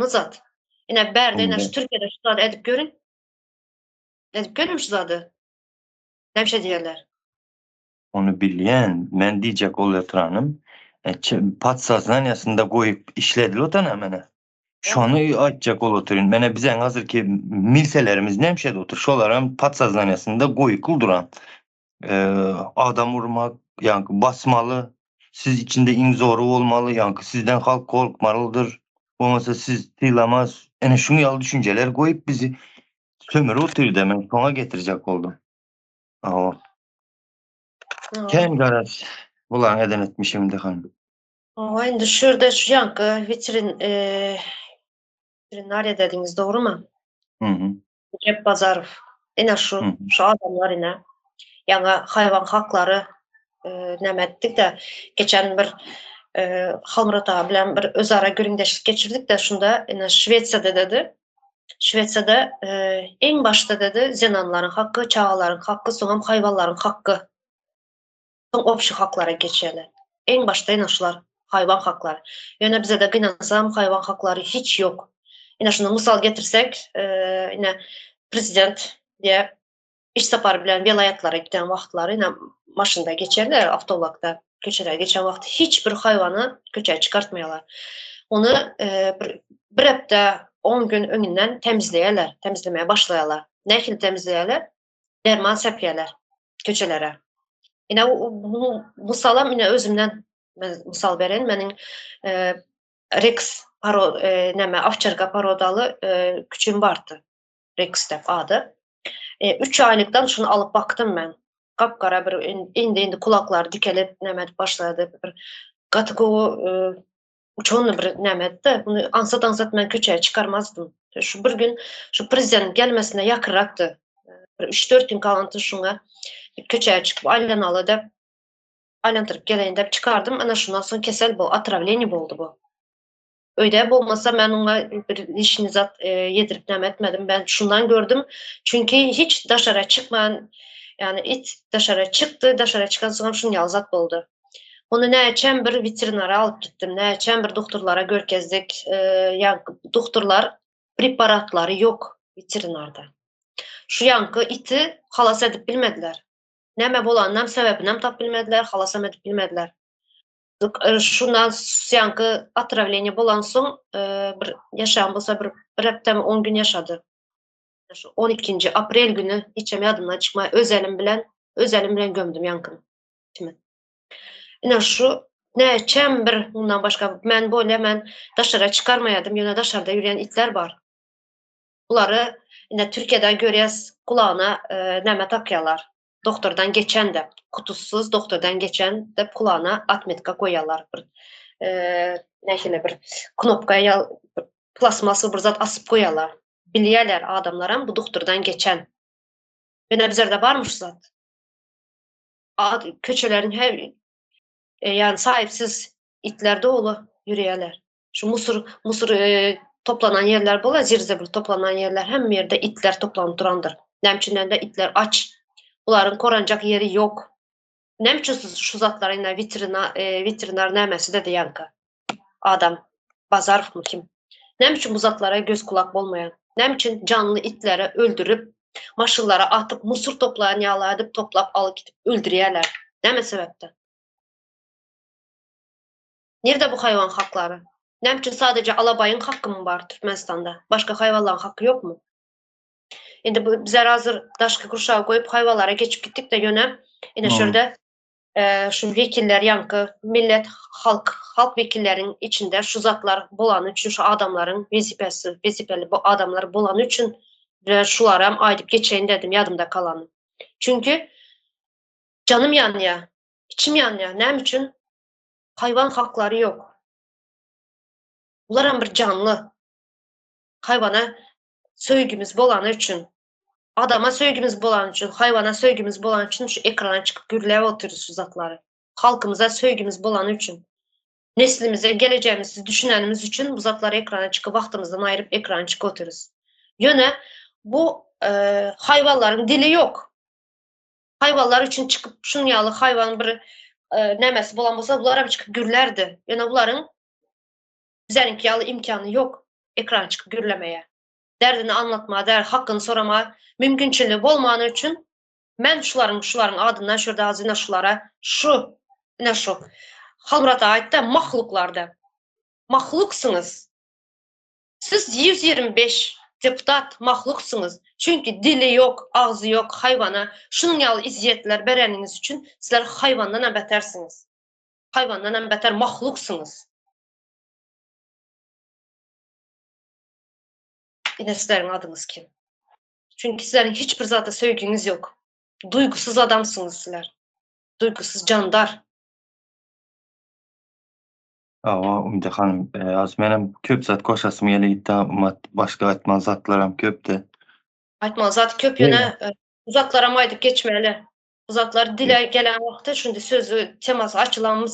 Speaker 1: zat. Yine berde
Speaker 2: Onu
Speaker 1: yine
Speaker 2: da
Speaker 1: şu Türkiye'de şu zat edip görün. Edip görün şu zatı. Ne bir şey diyorlar.
Speaker 2: onu bilyen men diyecek ol yatranım. Pat saznanyasında koyup işlediler o hemen. Şu
Speaker 1: Evet.
Speaker 2: an açacak ol oturun. Mene bizen hazır ki milselerimiz nemşede otur. Şoların pat saznanyasında koyu kulduran. Adam vurmak, yankı basmalı. Siz içinde imzoru olmalı, yankı sizden halk korkmalıdır. Olmasa siz tıylamaz. Yani şunu yalı düşünceler koyup bizi sömürü oturuyor demek. Sona getirecek oldum. Aa,
Speaker 1: Aa.
Speaker 2: ken garaz. Ulan eden etmişim de hanım.
Speaker 1: Aa, şimdi şurada şu yankı vitrinler dediğiniz doğru mu?
Speaker 2: Hı hı.
Speaker 1: Cep Bazarov. Yine
Speaker 2: Hı hı.
Speaker 1: şu adamlar yine. Yani hayvan hakları nemettik de geçen bir Halmurat ağa bilen bir özara göründeşlik geçirdik de şunda yine Şveçya'da dedi. Şveçya'da en başta dedi zenanların hakkı, çağaların hakkı, sonra hayvanların hakkı. Son opşu haklara geçerler. En başta yine şular hayvan hakları. Yani bize de gıynasam hayvan hakları hiç yok. Yine şunu misal getirsek yine prezident diye iş separı bilen vilayetlara giden vaxtları yine maşında geçerler, avtolakta köçeler geçen vaxt hiçbir hayvanı köçeye çıkartmayalar. Onu bir hafta 10 gün önünden temizleyerler, temizlemeye başlayalar. Ne için temizleyerler? Derman sepyeler köçelere. Yine bu salam yine özümden misal veren. Benim Rex Avçarka parodalı küçüğüm vardı. Rex de adı. 3 aylıktan şunu alıp baktım ben. Kapkara bir indi kulaklar dikelip nemet başladı. Bir katık o uçağını bir nemetti. Bunu ansat ben köçeye çıkarmazdım. Şu bir gün şu prezident gelmesine yakıraktı. 3-4 gün kalantı şuna köçeye çıkıp aylanalı da aylantırıp geleyinde çıkardım. Ana şundan sonra kesel bu. Atravleni oldu bu. Öyle olmasa ben ona bir işini zat yedirip etmedim. Ben şundan gördüm. Çünkü hiç dışarı çıkmayan yani it dışarı çıktı. Dışarı çıkan sonra şunu yalzat oldu. Onu ne için bir veterinara alıp gittim. Ne için bir doktorlara görkezdik. Yani doktorlar preparatları yok veterinarda. Şu yankı iti halas edip bilmediler. Neme bolandan sebebini tap bilmediler. Halas edip bilmediler. Şundan yankı atravlение bolan soň bir yaşam bolsa bir heptem 10 gün yaşadı. Şu 12. aprel günü içem yadımdan çıkmay öz elim bilen gömdüm yankını. Ine şu näçem bir bundan başka men daşara çıkarmayadım. Ýöne daşarda ýürýän itler bar. Bulary Yine Türkiye'de görüyoruz kulağına neme takıyorlar. Doktordan geçen de kutusuz doktordan geçen de kulağına atmetka koyarlar. Bir, neşeli bir knopkaya plasması bir zat asıp koyarlar. Biliyorlar adamlar bu doktordan geçen. Ve bizlerde varmış zat. Köçelerin her yani sahipsiz itler dolu yürüyeler. Şu musur toplanan yerler bola zirzebir toplanan yerler hem yerde itler toplanıp durandır. Nemçinden de itler aç. Bunların koranacak yeri yok. Nemçisiz şu zatlar yine vitrinar nemesi dedi yankı. Adam bazar mı kim? Nem için bu zatlara göz kulak olmayan? Nem için canlı itlere öldürüp maşınlara atıp musur toplayan yağla edip toplap alıp gidip öldürüyorlar. Ne sebepten? Nerede bu hayvan hakları? Nem için sadece alabayın hakkı mı var Türkmenistan'da? Başka hayvanların hakkı yok mu? Şimdi bize hazır daşkı kurşağı koyup hayvanlara geçip gittik de yöne yine şurada şu vekiller yankı millet halk vekillerin içinde şu zatlar bulan için şu adamların vazifeli bu adamları bulan için şulara aydıp geçeyim dedim yadımda kalanı. Çünkü canım yanıyor, içim yanıyor. Ne için? Hayvan hakları yok. Bunlar bir canlı. Hayvana söygümüz bulan için, adama söygümüz bulan için, hayvana söygümüz bulan için şu ekrana çıkıp gürleye oturuyoruz şu zatları. Halkımıza söygümüz bulan için. Neslimize, geleceğimizi düşünenimiz için bu zatları ekrana çıkıp vaxtımızdan ayırıp ekrana çıkıp otururuz. Yöne bu hayvanların dili yok. Hayvanlar için çıkıp şunyalı hayvan bir nemesi bulan olsa bunlara çıkıp gürlerdi. Yani bunların bizlerinki yalı imkanı yok ekrana çıkıp gürlemeye. Derdini anlatmaya, hakkını soramaya mümkünçülüğü olmadığı için ben şuların adından şurada hazine şulara şu Halmurata ait de mahluklarda. Mahluksunuz. Siz 125 deputat mahluksunuz. Çünkü dili yok, ağzı yok hayvana. Şunun yalı izziyetler bereniniz için sizler hayvandan betersiniz. Hayvandan beter mahluksunuz. Yine sizlerin adınız kim? Çünkü sizlerin hiçbir zata sevginiz yok. Duygusuz adamsınız sizler. Duygusuz candar.
Speaker 2: Ama Ümide Hanım, az benim köp zat koşasım gele gitti ama başka aytman zatlaram köp de.
Speaker 1: Aytmalı zat köp yöne uzaklara maydıp geçmeli. Uzaklar dile gelen vakti şimdi sözü teması açılan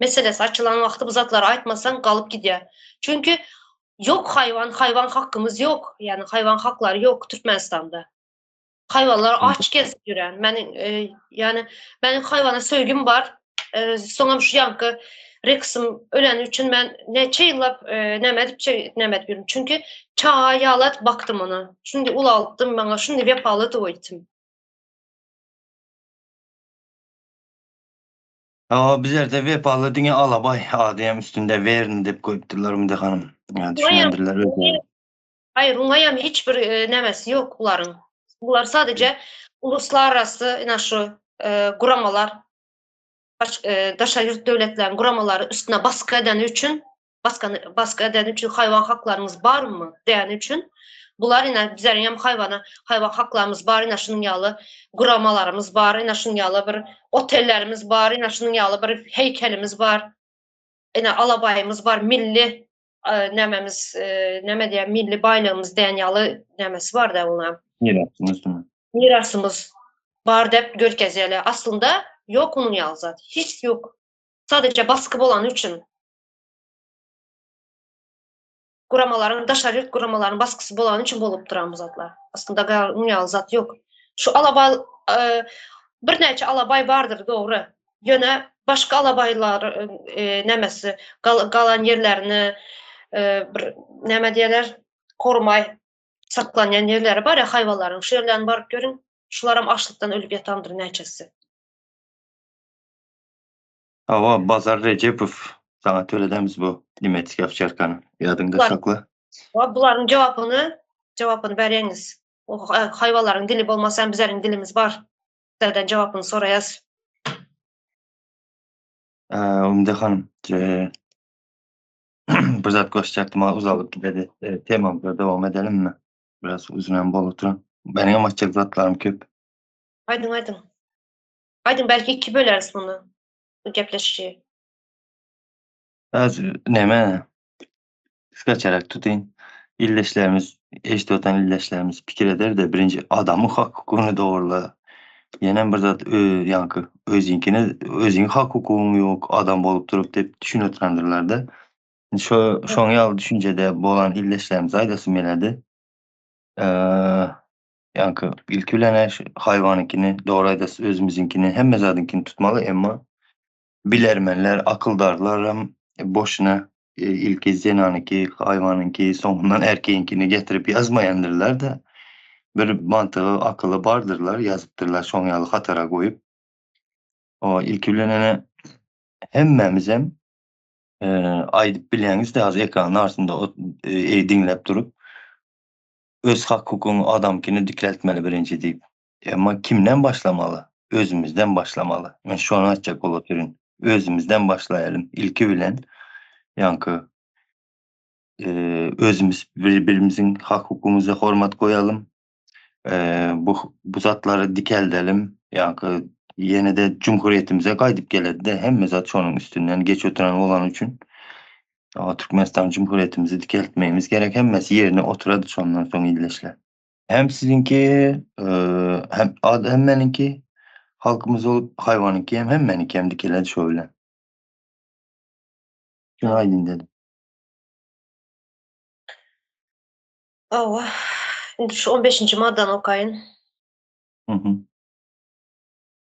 Speaker 1: meselesi açılan vakti uzaklara aytmasan kalıp gidiyor. Çünkü yok hayvan hakkımız yok. Yani hayvan hakları yok Türkmenistan'da. Hayvanlar aç gezip yürüyen. Yani benim hayvana söygüm var. Sonra şu yankı Rex'im ölen için ben neçe yıllap nemet çünkü çağa yağlat baktım ona. Şimdi ulalttım bana şimdi vepalı da oytum.
Speaker 2: Ama bizlerde vepalı dine alabay adem üstünde verin deyip koyupturlar Ümide Hanım. Yani düşünendirler öyle.
Speaker 1: Hayır, Rumayam hiçbir nemesi yok bunların. Bunlar sadece uluslararası şu kuramalar, daşayurt devletlerin kuramaları üstüne baskı eden için hayvan haklarımız var mı diyen için bunlar yine bizlerin hem hayvan haklarımız var, yine şunun yalı kuramalarımız var, yine şunun yalı bir otellerimiz var, yine şunun yalı bir heykelimiz var, yine alabayımız var, milli nememiz, neme diye milli bayrağımız diyen yalı nemesi var da ona. Mirasımız var deyip görkezeli. Aslında yok onun yalı zaten. Hiç yok. Sadece baskı olan için. Kuramaların baskısı olan için bolup duran bu zatlar. Aslında onun yalı zat yok. Şu alabay bir neçe alabay vardır doğru. Yine başka alabaylar nemesi kalan yerlerini neme diyorlar korumay saklanan yerleri var ya hayvanların. Şu yerlerini barıp görün. Şularım açlıktan ölüp yatandır neçesi.
Speaker 2: Ama Bazar Recepov sana söyledemiz bu Dimetik Avşarkan'ı. Yadında sakla.
Speaker 1: Bunların cevabını vereniz. O hayvanların dili olmasa bizlerin dilimiz var. Zaten cevabını sorayız.
Speaker 2: Ümide Hanım, bir zat koşacaktım ama uzalıp gidedi. Temamda devam edelim mi? Biraz uzun bolup duran. Benim amaççılık zatlarım köp.
Speaker 1: Aydın aydın. Aydın belki iki böleriz bunu. Bu gepleşiyi.
Speaker 2: Az neme kıskaçarak tutayım. İlleşlerimiz, eşit öten illeşlerimiz fikir eder de birinci adamın hukukunu doğrula. Yenen bir zat yankı özüň hak hukugyň ýok, adam bolup durup dep düşünýärdirler da. Şoň ýaly düşünjede bolan illeşlerimiz aýdasy meledi. Yankı ilki bilen haýwanynkini, dogry aýdasy özümizinkini, hemme zadynkini tutmaly, emma bilermenler, akyldarlaram boşuna ilki zenanyky, haýwanynky, soňundan erkeğinkini getirip ýazmaýandyrlar da. Bir mantygy, akyly bardyrlar, ýazypdyrlar şoň ýaly hatara goýup. O ilki bilen hemmemizem aýdyp bilýäňizde hazır ekranyň arasynda diňlep durup öz hak hukugyny adamkini dikletmeli birinji diýip. Emma kimden başlamaly? Özümizden başlamaly. Men şonu aýtjak bolup duryn. Özümizden başlaýalım. İlki bilen yankı özümüz birbirimiziň hak hukukumuza hormat goýalım. Bu zatlary dikeldelim. Yankı ýene-de Cumhuriýetimize gaýdyp geledi-de hemme zat şonuň üstünden geç oturan bolan üçin Türkmenistan Cumhuriýetimizi dikeltmegimiz gerek. Hemmesi yerine oturady şondan soň illeşler. Hem sizinki hem meninki halkymyz olup haýwanynky hem meninki hem dikeledi şöyle. Şunu aýdyn dedim.
Speaker 1: Awa. Indi şu 15-nji maddany okaýyn.
Speaker 2: Hı.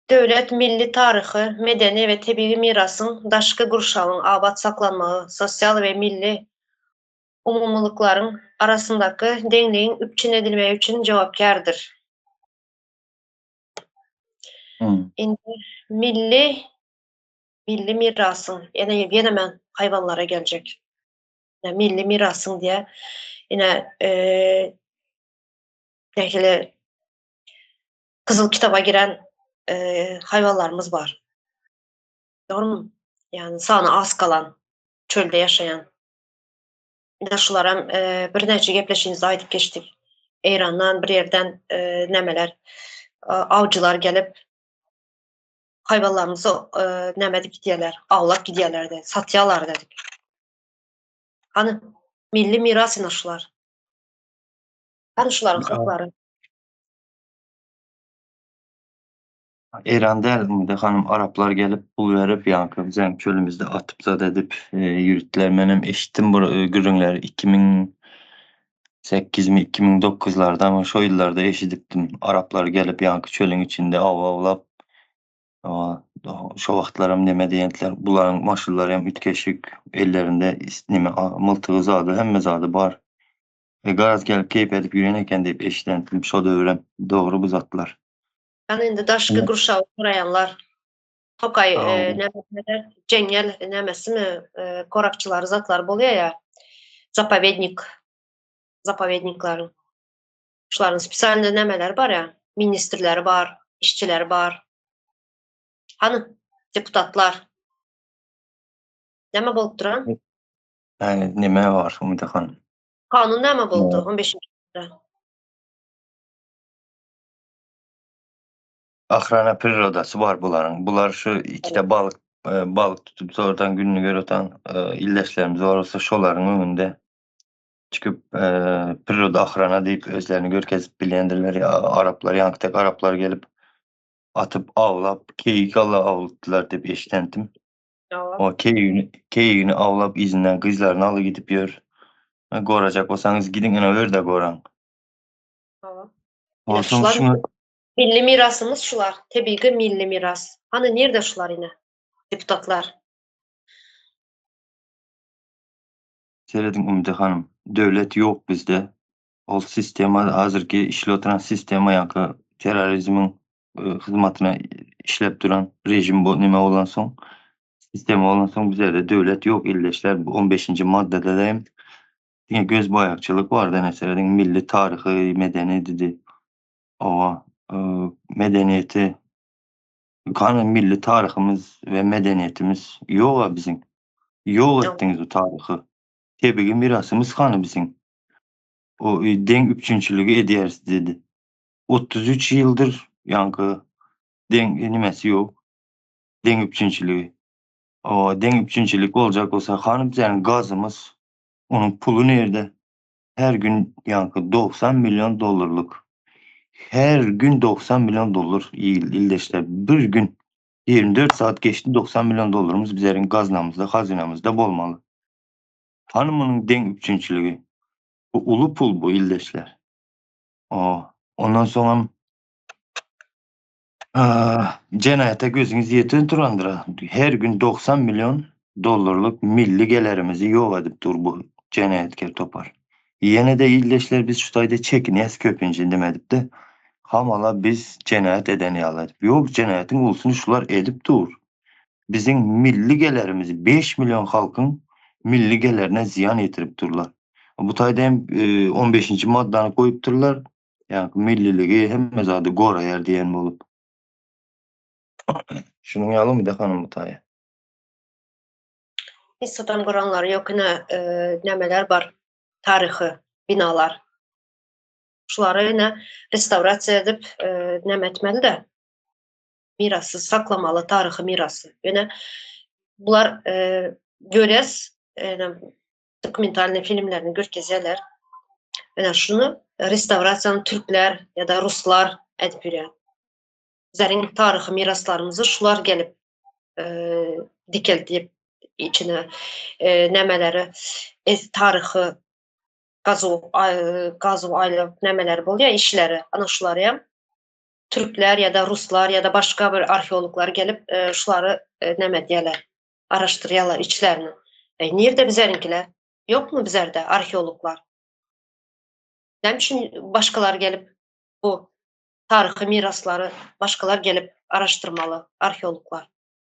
Speaker 1: Döwlet milli taryhy, medeni we tebii mirasyň daşky gurşagyň abad saklanmagy, sosial we milli umumlyklaryň arasyndaky deňligiň üpçün edilmegi üçin jogapkardyr. Indi milli mirasyň, ýene men haýwanlara geljek. Milli mirasyň diýe ine nähili Kızıl Kitaba giren hayvanlarımız var. Doğru mu? Yani sany az kalan, çölde yaşayan. Ine şularam bir näçe gepleşiňizde aýdyp geçdik. Eýrandan bir ýerden nämeler, awjylar gelip hayvanlarymyzy näme edip gidýärler, awlap gidýärler de, satýarlar dedik. Hany milli miras ine şular. Hany şularyň haklary?
Speaker 2: Eran däl hanım Araplar gelip pul berip yankı bizim çölümizde atıp zat edip yürütdiler. Menem eşitdim bu gürüňler 2008 2009'larda ama şo ýyllarda eşidipdim. Araplar gelip yankı çölüň içinde awlap şo wagtlaram neme diýenler bularyň maşynlary hem ütkeşik ellerinde neme myltygy zady hemme zady bar. Garaz gelip keyip edip ýüren eken diýip eşitdim. Şo döwrem dogry bu zatlar.
Speaker 1: Yani indi daşky gurşagy soraýanlar Tokay nämeler jeňel nämesimi korakçylary zatlar bolýar ýa. Zapovedniklaryň. Şularyň spesialny nämeler bar ýa. Ministrleri bar, işçileri bar. Hany deputatlar. Näme bolup duran?
Speaker 2: Neme var Umida hanım?
Speaker 1: Kanun näme boldy 15-nji?
Speaker 2: Ahrana prirodasy bar bularyň. Bular şu ikide balyk tutup sonradan gününü göreten illeşlerimiz olsa şolaryň öňünde çıkıp priroda ahrana diýip özlerini görkezip bilýändirler. Araplar, ýankytek Araplar gelip atıp awlap, keyik awlatdylar diýip eşitdim. O keyigini awlap izinden gyzlaryny aly gidip ýör. Gorajak bolsaňyz gidin ene öýerde goraň. Şunu
Speaker 1: Milli mirasymyz şular. Tebii milli miras. Hany nerede şular ine? Deputatlar.
Speaker 2: Seredim Umida hanım. Döwlet ýok bizde. O sistema hazırki işle oturan sistema ýa-da terrorizmiň hyzmatyna işlep duran rejim bu nime bolan soň sistema bolan soň bizde döwlet ýok illeşler bu 15-nji maddede de göz boýakçylyk bar da näseredin milli taryhy, medeni didi. Owa medeniýeti kany milli taryhymyz we medeniýetimiz ýok biziň. Ýok etdiňiz bu taryhy. Tebigi mirasymyz kany biziň. o deň üçinçiligi edýäris dedi. 33 ýyldyr ýankı deň nimesi ýok. Deň üçinçiligi. O deň üçinçilik boljak bolsa hany bizäň gazymys, onuň pulu nerde? Her gün ýankı 90 milyon dollarlyk. Her gün 90 milyon dollar ildeşler. Bir gün 24 saat geçti 90 milyon dollarımız bizlerin gaznamızda, hazinamızda bolmalı. Hanımının deň üçinçiligi. Bu ulu pul bu ildeşler. Ondan sonra cenayete gözüňiz ýeten turandyra. Her gün 90 milyon dollarlyk milli gelirimizi ýok edip dur bu cenayetkär topar. Ýene-de ildeşler biz şu taýda çekinýäs köpünçe demedip de hamala biz cenayet eden ýalar. Ýok, cenayetin ulusunu şular edip dur. Bizim milli gelirimizi 5 milyon halkın milli gelirine ziyan yetirip durlar. Bu taýda hem 15. maddany koyup durlar. Yani milliligi hemme zady goraýar diýen bolup. Şunuň ýalymy da hanım bu taýda.
Speaker 1: Instagram goranlar ýokina nemeler bar. Taryhy binalar. Şulary ýene restaurasiýa edip näme etmeli de mirasy saklamaly, taryhy mirasy. Ýene bular göres dokumentalny filmlerini görkezýärler. Ýene şunu restaurasiýany türkler ýa-da ruslar edip ýürýär. Bizleriň taryhy miraslarymyzy şular gelip dikeltip içine nämeleri taryhy gazu aýlyp nämeleri bolýar işleri. Ana şularym türkler ýa-da ruslar ýa-da başga bir arheologlar gelip şulary näme diýerler, araşdyrýarlar içlerini. Nirde bizlerinkiler? Ýokmu bizlerde arheologlar? Näme üçin başgalar gelip bu taryhy miraslary başgalar gelip araşdyrmaly, arheologlar,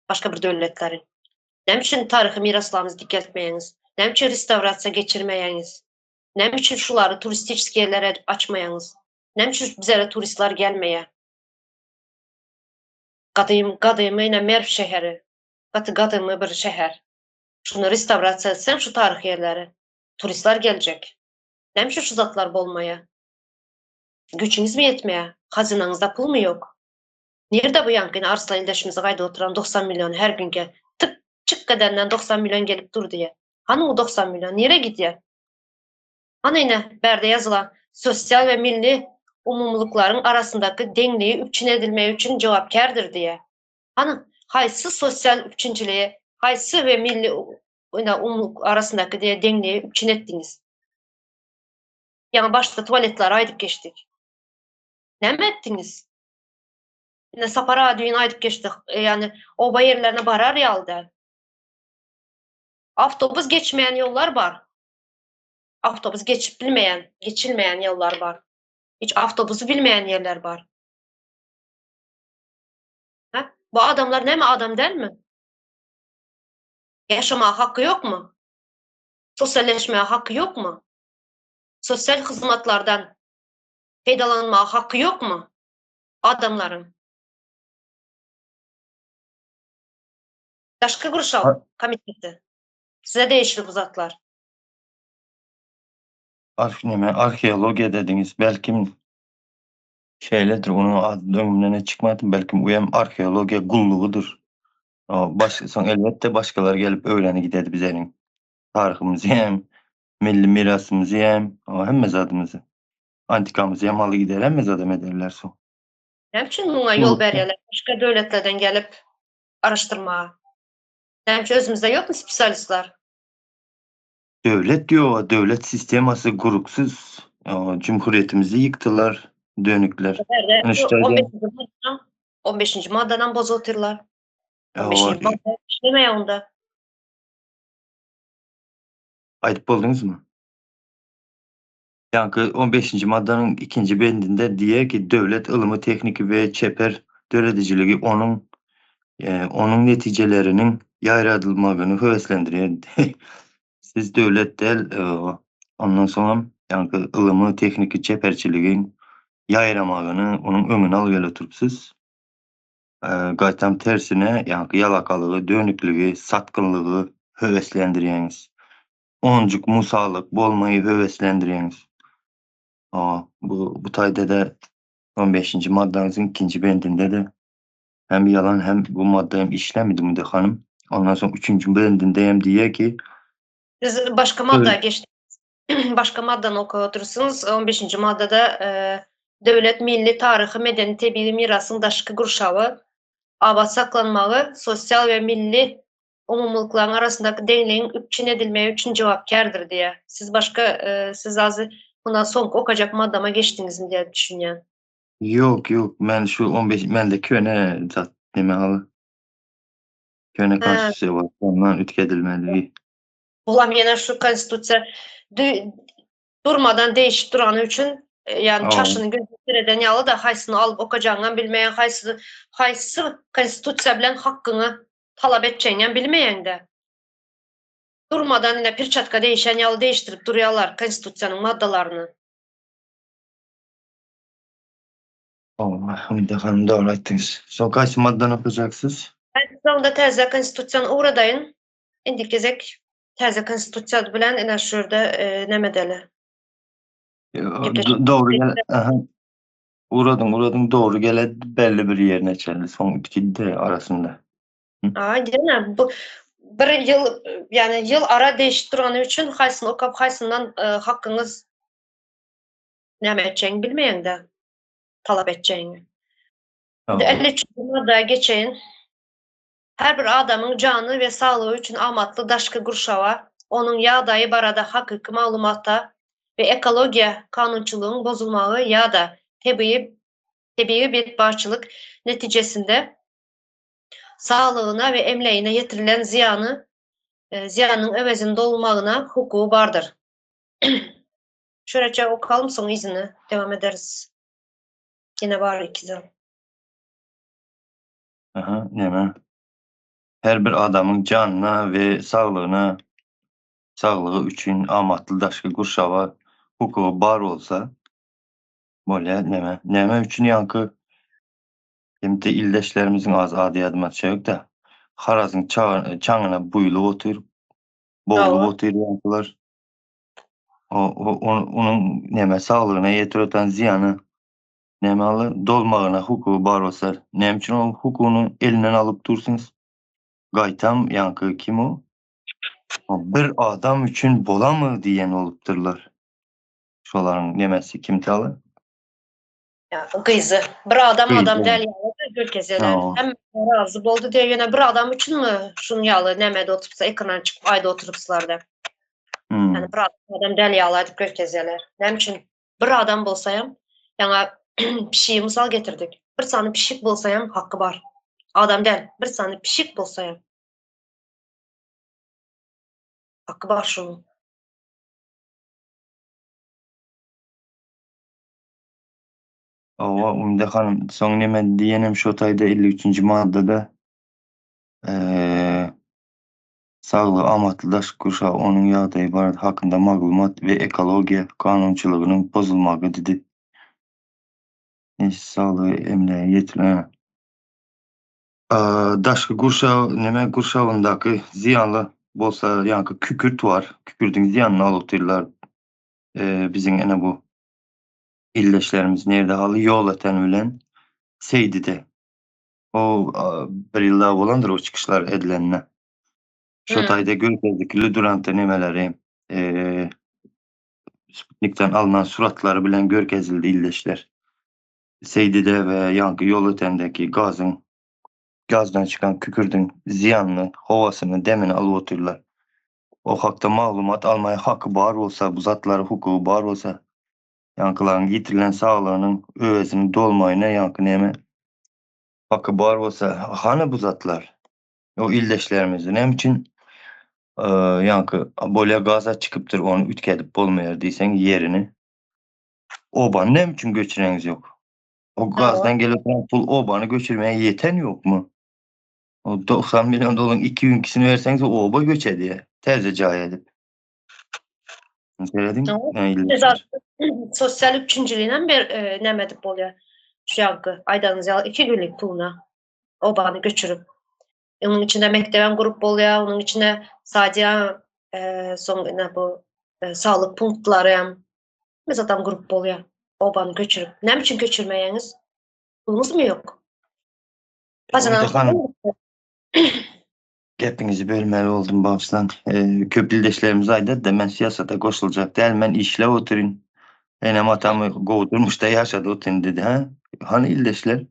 Speaker 1: başga bir döwletlerin. Näme üçin taryhy miraslarymyzy dikeltmeýäňiz? Näme üçin restaurasiýa geçirmeýäňiz? Näme üçin şulary turistik ýerlere açmaýaňyz? Näme üçin bizlere turistler gelmeýär? Gadymy ýene Merv şeheri, gadymy bir şäher. Şunu restaurasiýa etsen şu taryhy ýerleri, turistler geljek. Näme üçin şu zatlar bolmaýar? Güçüňiz mi ýetmeýär? Hazinaňyzda pul mu ýok? Nirde bu ýankyny Arslan ildeşimizi gaýda oturan 90 milyon her günke tık çık edenden 90 milyon gelip dur diye. Hani o 90 milyon nere gidýär? Hani ine berde yazılan sosyal ve milli umumlukların arasındaki deňliği üçin edilmeyi üçün cevapkärdir diye. Hani haýsy sosyal üçinçiliği, haýsy ve milli umumluk arasındaki diye deňliği üçün etdiňiz? Yani başta tuvaletler aýdyp geçtik. Näme etdiňiz? Yine sapara düýün aýdyp geçtik. Yani oba yerlerine barar ýalda. Avtobus geçmeyen yollar var. Avtobus geçip geçilmeyen yollar var. Hiç avtobusu bilmeyen yerler var. Ha? Bu adamlar näme adam değil mi? Yaşama hakkı yok mu? Sosyalleşmeye hakkı yok mu? Sosyal hizmetlerden faydalanma hakkı yok mu? Adamların. Daşky Gurşaw komiteti. Size değişir bu zatlar.
Speaker 2: Arheologiya dediňiz, belkim şeyledir, onu adı ne çıkmadı, belkim bu hem arheologiya gullugudur. Soň elbette başgalar gelip öýreni gidedi bizeriň taryhymyzy hem, milli mirasymyzy hem, hemme zadymyzy. Antikamyzy hem aly gider, hemme zadam ederler soň.
Speaker 1: Näme üçin muňa ýol berýärler? Başga döwletlerden gelip araşdyrma. Näme üçin özümizde ýokmy spesialistler?
Speaker 2: Döwlet ýok, döwlet sistemasy guruksuz. Cumhuriyetimizi yıktılar, dönükler.
Speaker 1: 15. maddadan boz oturlar. 15.
Speaker 2: Ýa,
Speaker 1: madda işlemeýär onda.
Speaker 2: aýdyp boldunuzmy? Ýanky 15. maddanyň 2-nji bendinde diýer ki, döwlet ılımy, tekniki we çeper döredijiligi onuň netijeleriniň ýaýradylmagyny höweslendirýär. Siz döwlet del, ondan soň ýanky ılımy, tekniki, çeperçiligiň ýaýramagyny, onuň öňüne alyp oturupsyz. Gaýtam tersine ýanky ýalakalygy, dönükligi, satkynlygy höweslendirýäňiz. Onjuk musalyk bolmagy höweslendirýäňiz. Bu tayda da 15. maddenizin ikinci bendinde de hem yalan hem bu madde hem işlemedi Müde Hanım. Ondan sonra 3. bendinde hem diye ki
Speaker 1: Siz başka maddeye geçtiniz. Başka madden okuyorsunuz. 15. maddede devlet milli tarihi medeni tebii mirasın daşkı gurşağı, abad saklanmağı, sosyal ve milli umumlulukların arasındaki dengenin üçün edilmeye üçün cevapkardır diye. Siz başka siz azı bundan son okacak maddama geçtiniz mi diye düşünüyorum.
Speaker 2: yok ben şu 15 ben de köne zat deme halı. Köne
Speaker 1: Ha,
Speaker 2: konstitüsiya var. Ondan ütkedilmeli.
Speaker 1: bulam yine şu konstitusiya durmadan değişip duranı üçün yani
Speaker 2: Aa,
Speaker 1: çaşını göstereden yalı da haysını alıp okacağından bilmeyen haysı konstitusiya bilen hakkını talep edeceğinden bilmeyen de. Durmadan yine bir çatka değişen yalı değiştirip duruyorlar konstitusiyanın maddalarını.
Speaker 2: Allah, Müde Hanım doğru ettiniz. Son kaç madden okuyacaksınız?
Speaker 1: Ben de teze konstitusiyanın uğradayın. İndi gezek teze konstitusiya bilen en aşırıda ne medeli.
Speaker 2: Doğru gel. Aha, uğradın doğru gele belli bir yerine çeldi. Son iki de arasında. Hı?
Speaker 1: Yine bu bir yıl yani yıl ara değişip duranı üçün haysını okap haysından hakkınız ne edeceğini bilmeyen de talep edeceğini. Şimdi
Speaker 2: Tamam.
Speaker 1: 53. maddeye geçeyim. Her bir adamın canı ve sağlığı üçün amatlı daşkı gurşava, onun yağdayı barada hakiki malumata ve ekologiya kanunçuluğun bozulmağı ya da tebii bir barçılık neticesinde sağlığına ve emleğine yetirilen ziyanın övezinde olmağına hukuku vardır. Şöylece okalım sonra izni devam ederiz. Yine var ikizim.
Speaker 2: Aha, neme? Her bir adamın canına ve sağlığı üçün amatlı daşkı gurşava hukuku bar olsa böyle neme üçün yankı hem de ildeşlerimizin az adi adıma şey yok da harazın çağına buyulup otur, boğulup
Speaker 1: Doğru.
Speaker 2: otur yankılar. Onun neme sağlığına yetiröten ziyanı nemalı dolmağına hukuku bar olsa nem için o hukukunu elinden alıp dursunuz. Gaytam yankı kim o? Bir adam üçün bola mı diyen olupdurlar. Şoların nemesi kim talı?
Speaker 1: Ya, kıyızı. Bir adam
Speaker 2: Kıydı.
Speaker 1: del yalı göl kezeler.
Speaker 2: Ha.
Speaker 1: Hem razı oldu diye yine bir adam için mi şun yalı nemede oturupsa ekrana çıkıp ayda oturupsalar da.
Speaker 2: Hmm.
Speaker 1: Yani bir adam del yalı aydıp göl kezeler. Nem için bir adam bolsayam yani pişiği misal getirdik. Bir sani pişik bolsayam hakkı var. Adam del. Bir sani pişik bolsayam hakkı var şunun.
Speaker 2: Ova Umde Hanım son neme diyenim şu tayda 53. maddede sağlığı amatlı daş kuşağı onun yağda ibaret hakkında malumat ve ekologiya kanunçuluğunun bozulmağı dedi. Sağlığı emniyeye yetirilen. Daşkı gurşağı neme gurşağındaki ziyanlı bolsa yankı kükürt var. Kükürtün ziyanını alıptırlar. Bizim ene bu illeşlerimiz nerede halı yol eten ölen Seydi'de. O bir yılda olandır o çıkışlar edilenine. Şu
Speaker 1: Hı.
Speaker 2: tayda Gölgezdeki Durant'ta nemeleri Sputnik'ten alınan suratları bilen görkezildi illeşler. Seydi'de ve yankı yol ötendeki gazdan çıkan kükürdün ziyanlı havasını demini alıp otururlar. O hakta malumat almaya hakkı bar olsa, bu zatları hukuku bar olsa, yankıların yitirilen sağlığının övezinin dolmayına yankı neme hakkı bar olsa, hani bu zatlar? O ildeşlerimizin hem için yankı böyle gaza çıkıptır onu ütkedip bolmayar diysen yerini obanın ne için göçüreniz yok? O
Speaker 1: Doğru.
Speaker 2: gazdan gelen pul obanı göçürmeye yeten yok mu? O 90 milyon doların 2 verseniz o oba göçe diye. Terze cahil edip. Söyledin
Speaker 1: Doğru.
Speaker 2: yani
Speaker 1: Biz zaten
Speaker 2: illeşler.
Speaker 1: sosyal üçüncülüğünden bir nem edip oluyor. Şu yankı aydanız yalı 2 günlük puluna obanı göçürüp. Onun içinde mekteben grup oluyor. Onun içinde sadece son ne bu sağlık punktları Biz adam grup bolýar. Obanı göçürüp. Näme üçin göçürmeýäňiz? Pulunuzmy ýok? Gazanan
Speaker 2: Umydyhan gepinizi bölmeli oldum bağışlan. Köp ildeşlerimiz ayda da men siyasata koşulacak değil. Men işle oturun. Enem atamı kovdurmuş da yaşadı oturun dedi. Ha? Hani ildeşler?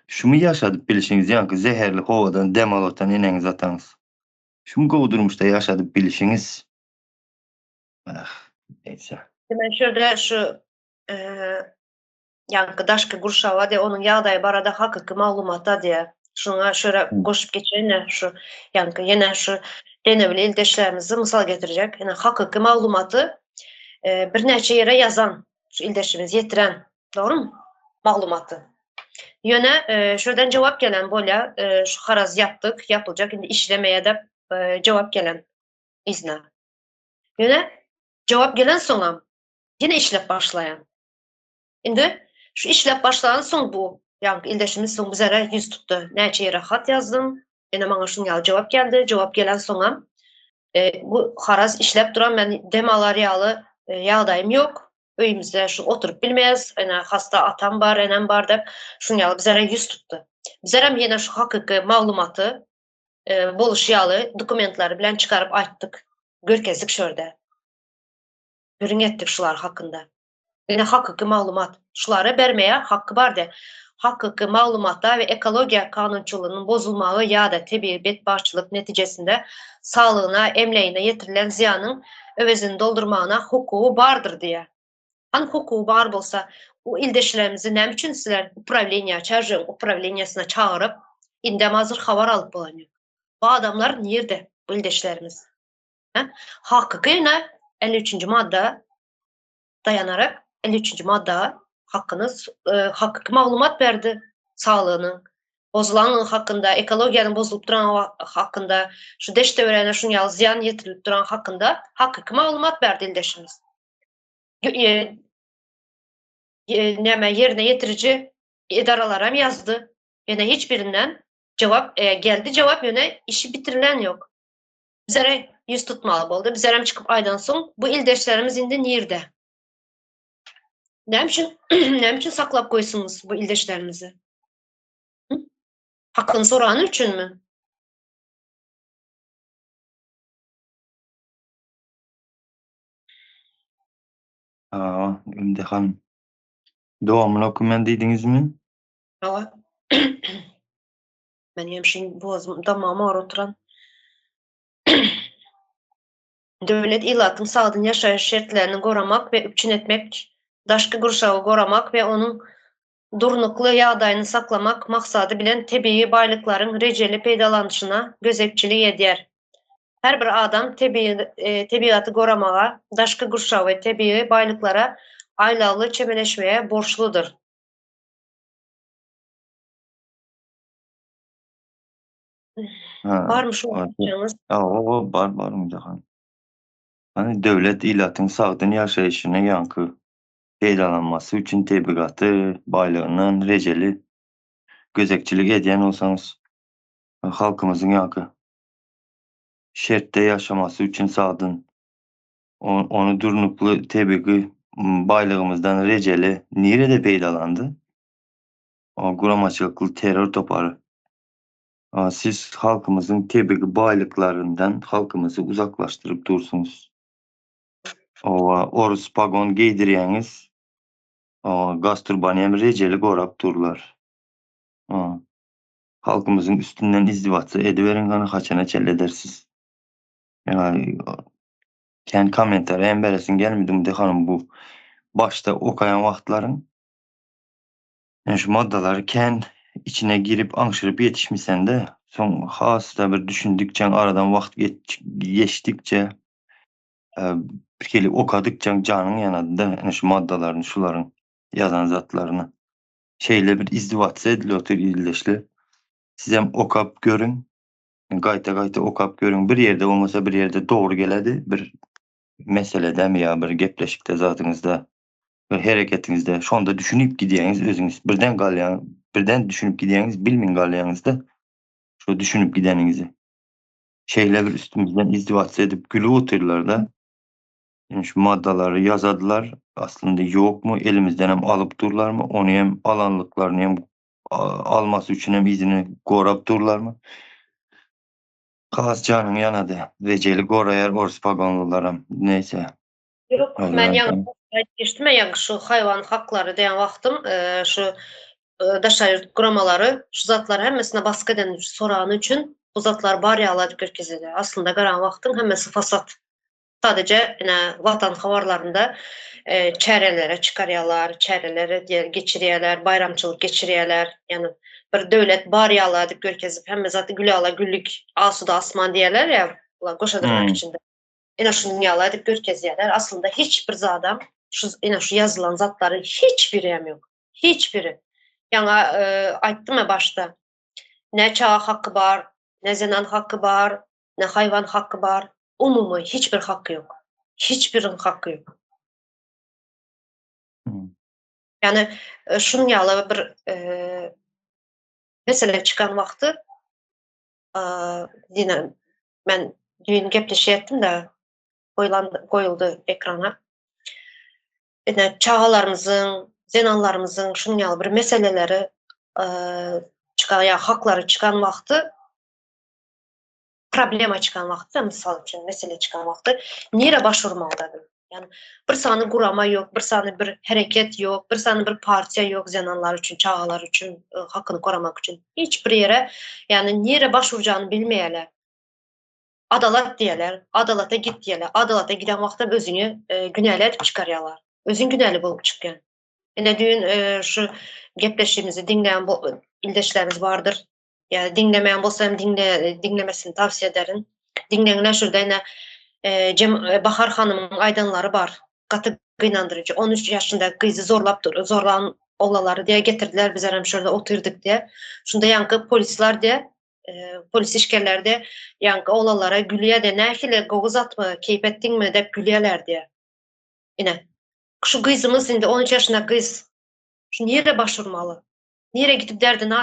Speaker 2: Şunu yaşadıp bilişiniz yankı zehirli hovadan demalotan eneniz atanız. Şunu kovdurmuş da yaşadıp bilişiniz. Ah, neyse.
Speaker 1: Men şöyle şu yankı daşky Gurşawa de onun ýagdaýy barada hakyky maglumata diýe. Şuňa şöyle goşup geçeýine şu yankı ýene şu denebli ildeşlerimizi mysal getirecek. Ýene hakyky maglumaty bir näçe ýere ýazan, şu ildeşimiz ýetiren, dogrymy? Maglumaty. Ýöne şöden jogap gelen bolýa, şu haraz yaptyk, yapyljak, indi işlemeýe dep jogap gelen izne. Ýöne jogap gelen soňam ýene işlep başlaýan. Indi şu işlep başladan soň bu ýa-ni ildeşimiz soň bizere ýüz tutdy. Näçe ýere hat ýazdım. Ene maňa şuňal jogap geldi. Jogap gelen soňam bu haraz işlep duran men demalar ýaly ýagdaýym ýok. Öýümizde şu oturup bilmeýäs. Ene hasta atam bar, enem bar dep şuňal bizere ýüz tutdy. Bizerem ýene şu hakyky maglumaty boluş ýaly dokumentlary bilen çykaryp aýtdyk. Görkezlik şörde. Görüň etdik şular hakynda. Ene hakyky maglumat şulara bermeýe hakkı bardy. Hakyky maglumata we ekologiýa kanunçylygynyň bozulmagy ýa-da tebii betbaşçylyk netijesinde saglygyna, emleýine ýetirilen ziýanyň öwezini doldurmagyna hukugy bardyr diýe. Han hukugy bar bolsa, bu ildeşlerimizi näme üçin sizler upravleniýa, çarjyň upravleniýasyna çağıryp indem hazır habar alyp bolanýar? Bu adamlar nerede? Bu ildeşlerimiz. Hakykyna 53-nji madda dayanarak 53-nji madda hakkınız hakyky maglumat berdi saglygynyň bozulanyň hakynda, ekologiýanyň bozulup duran hakynda, şu deş döwrene şuňal ziýan ýetirilip duran hakynda hakyky maglumat berdi ildeşimiz. Näme ýerine ýetirici edaralaram ýazdy. Ýene hiç birinden jogap geldi, jogap ýöne işi bitirilen ýok. Bizere ýüz tutmaly boldy. Bizerem çykyp aýdan soň bu ildeşlerimiz indi nirde? Näme üçin saklap goýsunuz bu ildeşlerimizi? Hakyny sorany üçinmi?
Speaker 2: Imtihan dowamyny okuman diýdiňizmi?
Speaker 1: Ała. Men hemşin boğazım damağıma oturan. Döwlet ilatyň sagdyň ýaşaýyş şertlerini goramak we üpçün etmek, daşky Gurşawy goramak we onuň durnukly ýagdaýyny saklamak maksady bilen tebii baýlyklaryň rejeli peýdalanýyşyna gözepçilik edýär. Her bir adam tebigaty goramaga, daşky Gurşawy we tebii baýlyklara aýlawly çemeleşmeye borçludur. Barmy şu açyňyz?
Speaker 2: Bar Umydyhan. Hani döwlet ilatyň sagdyň ýaşaýyşyna ýanky peýdalanmasy üçin tebigaty baýlygynyň rejeli gözekçilik edýän bolsaňyz, halkymyzyň ýanky şertde ýaşamasy üçin sagdyň onu durnukly tebigi baýlygymyzdan rejeli nirede peýdalandy? Guramaçylykly terror topary. Siz halkymyzyň tebigi baýlyklaryndan halkymyzy uzaklaşdyryp dursunuz. Orus pagon giydirýäňiz, gaz turbanyam rejeli gorap durlar. Halkymyzyň üstünden izdivaçy ediberiň gana haçana çelledersiz. Yani kän komentar hem beresin gelmedi de hanım bu başta okayan wagtlaryň şu maddalar kän içine girip aňşyryp ýetişmisen de soň hasda bir düşündükçe aradan wagt geçdikçe bir keli okadykça janyň ýanady da şu maddalaryň şularyň ýazan zatlaryny şeýle bir izdivaçy edilýär ildeşler. Siz hem okap görün, gaýta okap görün. Bir ýerde bolmasa bir ýerde dogry geledi. Bir meseledem ýa bir gepleşikde zatyňyzda, bir hereketiňizde şonda düşünüp gidýäňiz özüňiz birden düşünüp gidýäňiz bilmeň galýaňyzda şu düşünüp gideniňizi. Şeýle bir üstümizden izdivaçy edip gülüp oturýarlar da. Yani şu maddaları yazadılar. aslında yok mu? Elimizden hem alıp durlar mı? Onu hem alanlıklarını hem alması için hem izini korap durlar mı? Kaz canın yanadı. Veceli korayar orspagonlularım. Neyse.
Speaker 1: Yok, mən
Speaker 2: Öyle.
Speaker 1: yanlış geçtim. Yani şu hayvan hakları diyen vaxtım şu daşayır kuramaları, şu zatlar hemmesine baskı eden soranı için bu zatlar bari aladı gökyüzüde. Aslında qaran vaxtın hemmesi fasat. Sadece yine vatan havarlarında çərələrə çıkarıyorlar, çərələrə geçiriyorlar, bayramçılık geçiriyorlar. Yani bir devlet bari aladı gökyüzü. Hem zaten gülü ala güllük, asuda asman diyorlar ya, ulan koşadırmak
Speaker 2: Hmm.
Speaker 1: içinde. Yine şunu yalayıp görkezlerler. Aslında hiçbir adam yine şu yazılan zatların hiçbiri yok. Hiçbiri. Yani ayttım ya başta. Ne çağ hakkı var, ne zenan hakkı var, ne hayvan hakkı var. Umumi hiçbir hakkı yok. Hiçbirinin hakkı yok.
Speaker 2: Hmm.
Speaker 1: Yani şunun yalı bir mesele çıkan vakti yine ben düğün gepleşiyettim de koyuldu ekrana. Yani çağalarımızın, zenanlarımızın şunun yalı bir meseleleri çıkan ya hakları çıkan vakti problema çıkan vakti misal için mesele çıkan vakti nereye başvurmalıdır? Yani bir sanı kurama yok, bir sanı bir hareket yok, bir sanı bir partiya yok zenanlar için, çağalar için, hakkını korumak için. Hiçbir yere yani nereye başvuracağını bilmeyeler. Adalet diyeler, adalete git diyeler. Adalete giden vakti özünü günahlı edip çıkarıyorlar. Özün günahlı bulup çıkıyor. Yine düğün şu gepleşimizi dinleyen ildeşlerimiz vardır. Yani dinlemeyen bolsa hem dinlemesini tavsiye ederim. Dinleyenler şurada yine Bahar Hanım'ın aydanları var. Katı inandırıcı. 13 yaşında kızı zorlan olaları diye getirdiler. Biz hem şurada oturduk diye. Şunda yankı polisler diye polis işkerler de yankı olalara gülüye de nehile govuz atma keyif ettin mi de gülüyeler diye. Yine şu kızımız şimdi 13 yaşında kız. Şu nereye başvurmalı? Nereye gidip derdini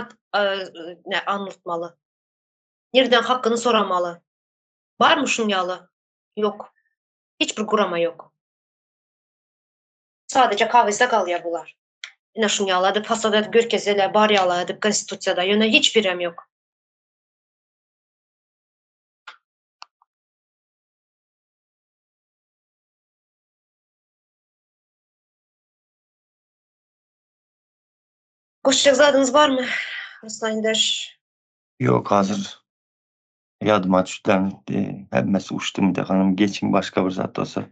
Speaker 1: anlatmalı? Nereden hakkını soramalı? Var mı şunun yalı? Yok. Hiçbir kurama yok. Sadece kavizde kalıyor bunlar. Yine şunun yalı edip hasada görkezeler, bari yalı edip konstitusiyada yine hiçbirem yok. Koşacak zadınız var mı? Aslan İndeş.
Speaker 2: Yok hazır. Yadıma düştüler. Hemmesi uçtu mu de hanım. Geçin başka bir zat olsa.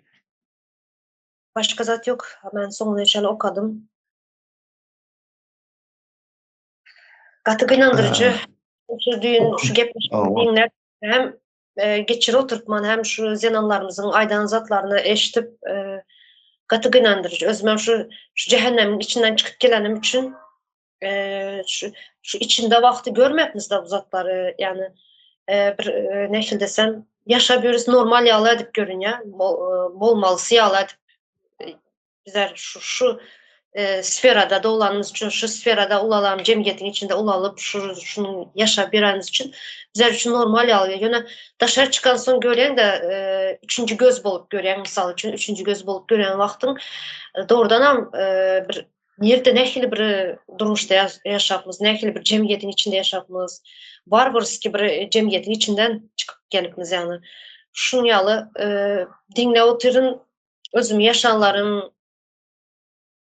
Speaker 1: Başka zat yok. Hemen sonuna inşallah okadım. Katı inandırıcı. Şu düğün, şu gepleşmeyi
Speaker 2: O,
Speaker 1: dinler. Hem geçir oturtman hem şu zenanlarımızın aydan zatlarını eşitip katı inandırıcı. Özümem şu cehennemin içinden çıkıp gelenim için şu içinde vakti görmekmiz de bu zatları yani bir ne desem yaşabıyoruz normal yağla edip görün ya bol malısı yağla edip bizler şu sferada dolanımız için şu sferada ulalım cemiyetin içinde ulalıp şunun yaşayabilmemiz için bizler için normal yağlıyor. Yani dışarı çıkan son gören de üçüncü göz bulup gören misal için üçüncü göz bulup gören vaktin doğrudan ham bir nerede nähili bir durmuşda yaşapmız, nähili bir cemiyetin içinde yaşapmız. Barbarız ki bir cemiyetin içinden çıkıp gelipmiz yani. Şun yalı dinle oturun özüm yaşanlarım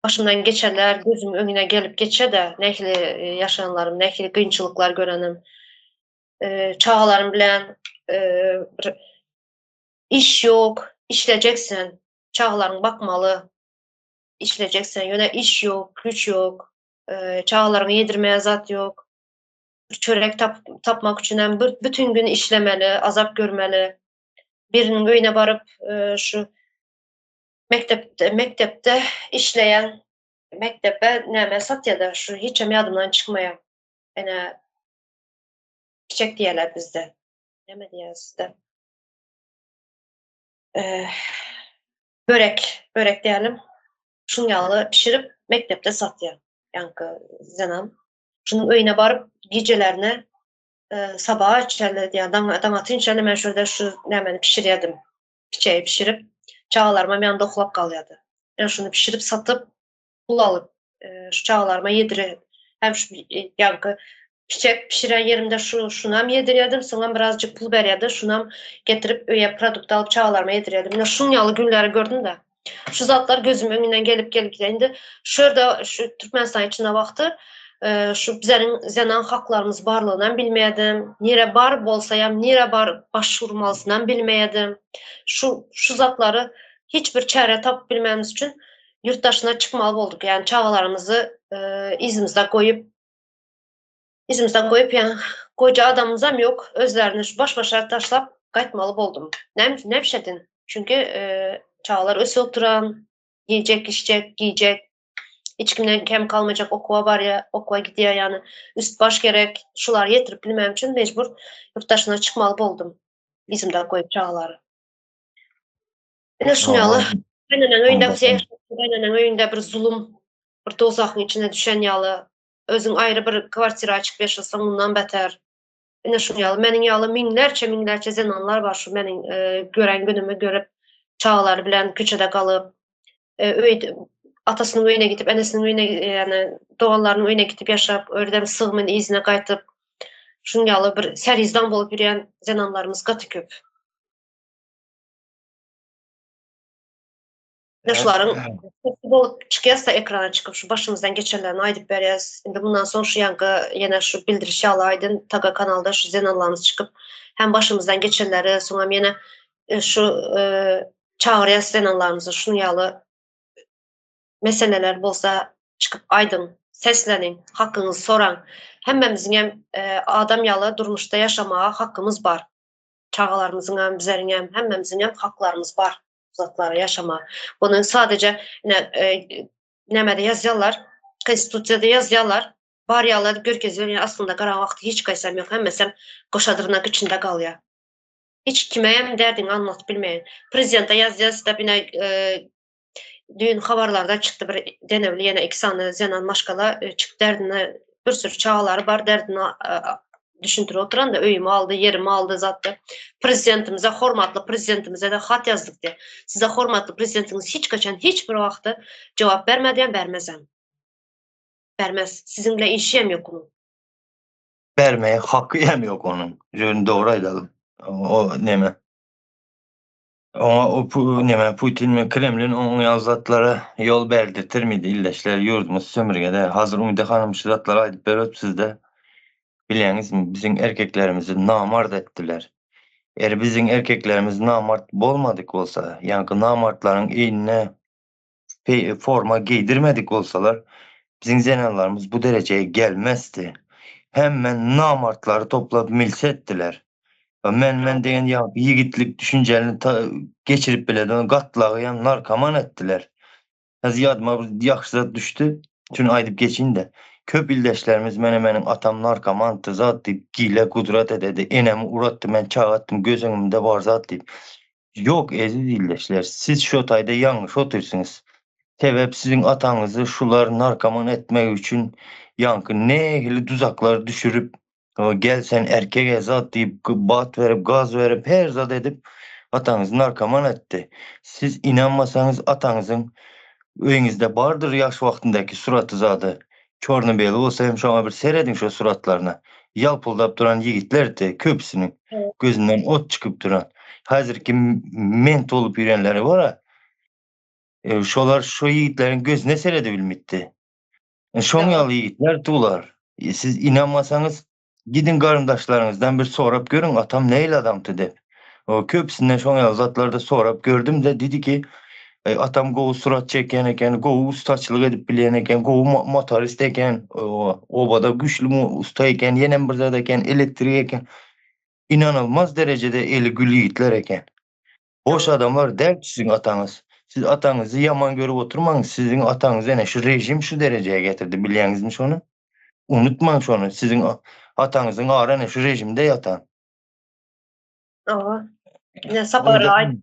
Speaker 1: başımdan geçerler, gözüm önüne gelip geçe de nähili yaşanlarım, nähili kıyınçılıklar görenim. Çağalarım bilen bir iş yok, işleyeceksin. Çağlarım bakmalı, işleyeceksin. Yöne iş yok, güç yok. Çağlarını yedirmeye zat yok. Bir çörek tapmak için hem bütün gün işlemeli, azap görmeli. Birinin köyüne barıp şu mektepte işleyen mektebe ne sat ya da şu hiç yadımdan çıkmaya. Yani çiçek diyeler bizde. Ne mi diye sizde? Ee, börek diyelim. Şun yağlı pişirip mektepte sat ya. Yankı zenan. Şunun öyüne barıp gecelerine sabaha içerler yani damatın içerler ben şurada şu hemen pişiriyordum. Çiçeği pişirip çağalarıma bir anda okulap kalıyordu. Yani şunu pişirip satıp pul alıp şu çağalarıma yedirir. Hem şu yankı çiçek pişiren yerimde şunam yediriyordum. Sonra birazcık pul verirdi. Şunam getirip öyle produkt alıp çağalarıma yediriyordum. Yine şunyalı günleri gördüm de. Şu zatlar gözümün önünden gelip gidindi. Şurada şu Türkmenistan içine baktı. Şu bizlerin zenan haklarımız barlığından bilmeyedim. Nire bar bolsayam, nire bar başvurmalısından bilmeyedim. Şu zatları hiçbir çare tap bilmemiz için yurt dışına çıkmalı olduk. Yani çağalarımızı izimizden koyup yani koca adamımızam yok. Özlerini baş başa taşlap kaytmalı oldum. Ne pişedin? Çünkü çağalar öse oturan, yiyecek, içecek, giyecek. Hiç kimden kem kalmayacak okuva var ya, okuva gidiyor yani. Üst baş gerek, şular yetirip bilmem için mecbur yurt dışına çıkmalı oldum. İzimden koyup çağaları. Yine şunu yalı.
Speaker 2: Ova
Speaker 1: Aynen öyle bir zulüm, bir tozakın içine düşen yalı. Özün ayrı bir kvartira açıp yaşasan ondan beter. Yine şunu yalı. Menin yalı minlerçe zenanlar var şu menin gören günümü görüp çağaları bilen küçede kalıp atasının öyüne gidip enesinin öyüne yani doğallarının öyüne gidip yaşap öyle sığımın izine kaytıp şunu yalı bir serizdan bolup yürüyen zenanlarımız katı köp. Ne şuların bol çıkıyasa ekrana çıkıp şu başımızdan geçenlerini aydıp beriyaz. Şimdi bundan sonra şu yankı yine şu bildiriş aydın Taga kanalda şu zenalarımız çıkıp hem başımızdan geçenleri sonra yine şu çağrıya zenalarımızı şunu yalı meseleler bolsa çıkıp aydın seslenin hakkınızı soran hemmemizin hem adam yalı durmuşta yaşamaya hakkımız var. Çağalarımızın hem bizlerin hem hemmemizin hem haklarımız var zatlara yaşama. Bunun sadece nemede yazıyorlar, konstitusyada yazıyorlar. Var yalar görkez aslında kara vakti hiç kaysam yok. Hemmesem koşadırnak içinde kalıyor. Hiç kime hem derdini anlat bilmeyin. Prezidenta yazıyor da bine dün haberlarda çıktı bir denevli yine ikisani zenan maşkala çıktı derdine bir sürü çağaları var derdine düşündürü oturan da öyümü aldı, yerimi aldı zaten. Prezidentimize, hormatlı prezidentimize de hat yazdık diye. Size hormatlı prezidentiniz hiç kaçan hiçbir vakti cevap vermeden vermezem. Vermez. Sizinle işim yok onun.
Speaker 2: vermeye hakkı hem yok onun. Jön doğru aydalı. O neme. Neme Putin mi Kremlin onun yazatlara yol berdirtir miydi? İlleşler yurdumuz sömürgede hazır umide hanım zatlara aydıp berip sizde bileniz mi? Bizim erkeklerimizi namart ettiler. Eğer bizim erkeklerimiz namart bolmadık olsa, yani namartların eline forma giydirmedik olsalar, bizim zenalarımız bu dereceye gelmezdi. Hemen namartları toplayıp milse ettiler. Men deyen ya yigitlik düşüncelerini geçirip bile de gatlağıyan narkoman ettiler. Yadıma yaxşı düştü. Çünkü aydıp geçin de. Köp ildeşlerimiz menin atam narkomandı zat deyip gile kudret ededi. Enemi urattı ben çağattım göz önümde var zat deyip. Yok eziz ildeşler siz şu tayda yanlış otursunuz. Sebep sizin atanızı şular narkoman etmek için yankı ne ehli tuzaklar düşürüp gel sen erkek ezat deyip bat verip gaz verip her zat edip atanızı narkoman etti. Siz inanmasanız atanızın öyünüzde bardır yaş vaktindeki suratı zadı. Çornu beli olsa hem şuna bir seyredin şu suratlarına. Yalpıldap duran yigitlerdi köpsünün
Speaker 1: Evet.
Speaker 2: gözünden ot çıkıp duran. Hazırki ment olup yürüyenleri var ha. Şolar şu yiğitlerin gözüne seyredebilmişti.
Speaker 1: Ya,
Speaker 2: Şonyalı yiğitler tuğlar. Siz inanmasanız gidin karındaşlarınızdan bir sorap görün atam neyle adamdı de. O köpsünden Şonyalı zatlarda sorap gördüm de dedi ki atam goğu surat çeken eken, goğu ustaçılık edip bilen eken, goğu motorist eken, obada güçlü mu usta eken, yenen bir zat eken, elektriği eken, inanılmaz derecede eli gül yiğitler eken. Boş
Speaker 1: ya.
Speaker 2: adamlar der ki sizin atanız. Siz atanızı yaman görüp oturmayın. Sizin atanız ene şu rejim şu dereceye getirdi. Biliyorsunuz mu şunu? Unutmayın şunu. Sizin atanızın ağrı ene şu rejimde yatan.
Speaker 1: Ama yine
Speaker 2: O
Speaker 1: sapara
Speaker 2: yüzden
Speaker 1: ait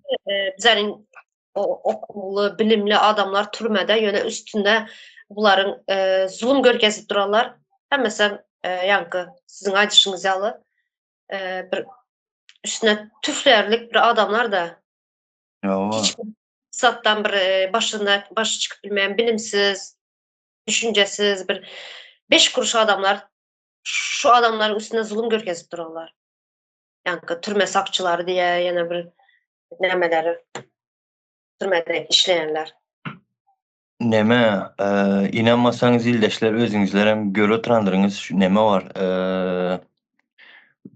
Speaker 1: bizlerin okullu, bilimli adamlar türmede yöne üstünde bunların zulüm görkezip durarlar. Hem mesela yankı sizin aydışınız yalı bir üstüne tüflerlik bir adamlar da
Speaker 2: ya
Speaker 1: hiç Sattan bir başı çıkıp bilmeyen bilimsiz, düşüncesiz bir 5 kuruş adamlar şu adamların üstüne zulüm görkezip dururlar. Yani türme sakçıları diye yana bir nemeleri türmede işleyenler.
Speaker 2: Neme, inanmasanız ildeşler özüňizlerem göre oturandyrňyz. Şu neme var?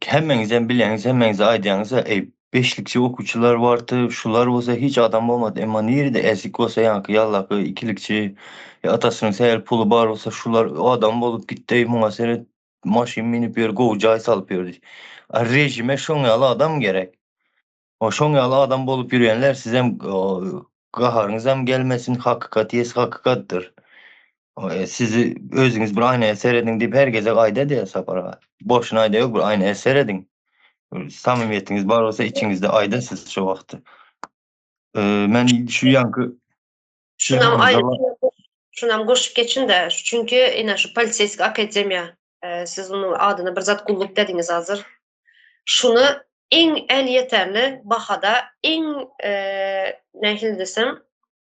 Speaker 2: Hemmeňizem bilýäňiz, hemmeňize aýdýaňyz, beşlikçi okuwçylar bardy, şular bolsa hiç adam bolmady. Emma niride ezik bolsa ýa-ni ýallaky ikilikçi, atasynyň sähel puly bar bolsa şular o adam bolup gitdi, muňa seret maşyn minip ýör, gowjaý salyp ýördi. Rejime şoň ýaly adam gerek. O şoň ýaly adam bolup ýürýänler sizem gaharyňyzam gelmesin, hakykat ýes hakykatdyr. Sizi özüňiz bir aýnaýa seredin diýip herkese gaýda diýer sapara. Boşuna aýda ýok, bir aýnaýa seredin. Samimiýetiňiz bar bolsa içiňizde aýda siz şo wagty. Men şu ýankı
Speaker 1: Şunam şunam goşup geçin de çünkü ina şu Politseysk Akademiya siz onun adyny bir zat gulluk dediňiz hazır. Şunu en el yeterli bahada en nähili desem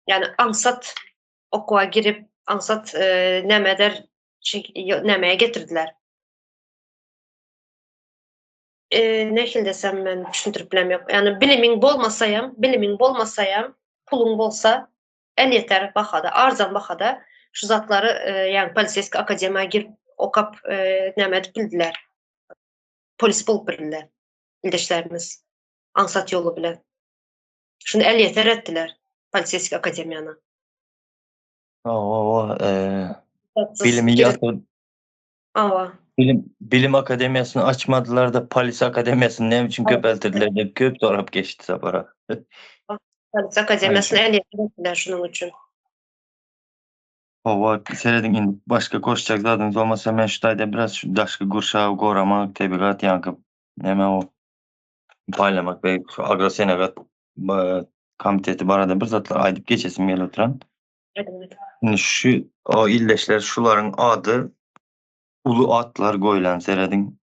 Speaker 1: yani ansat okuwa girip ansat nämeder nämeye getirdiler. Nähili desem men düşündirip bilem ýok. Yani bilimiň bolmasayam, puluň bolsa el yeter bahada, arzan bahada şu zatları yani Politseysk Akademiýa girip okap näme edip bildiler. Polis bolup bildiler. İldeşlerimiz ansat ýolu bilen. Şunu el yeter etdiler Politseysk Akademiýany.
Speaker 2: o
Speaker 1: Satsız
Speaker 2: bilimi
Speaker 1: gir
Speaker 2: ýaty
Speaker 1: Awa.
Speaker 2: bilim akademiýasyny açmadylar da polis akademiýasyny näme üçin köpeltirdiler diýip köp sorap geçdi sapara.
Speaker 1: Polis Akademiýasyny el yeter etdiler şunuň üçin.
Speaker 2: Ova seredin indi başka koşacak zadyňyz bolmasa men şu taýda biraz şu daşky gurşagy goramak, tebigat ýanky näme o paýlamak we şu agrosenegat komiteti barada bir zatlar aýdyp geçesim gelip oturan. Şimdi şu o ildeşler şularyň ady ulu atlar goýulan seredin.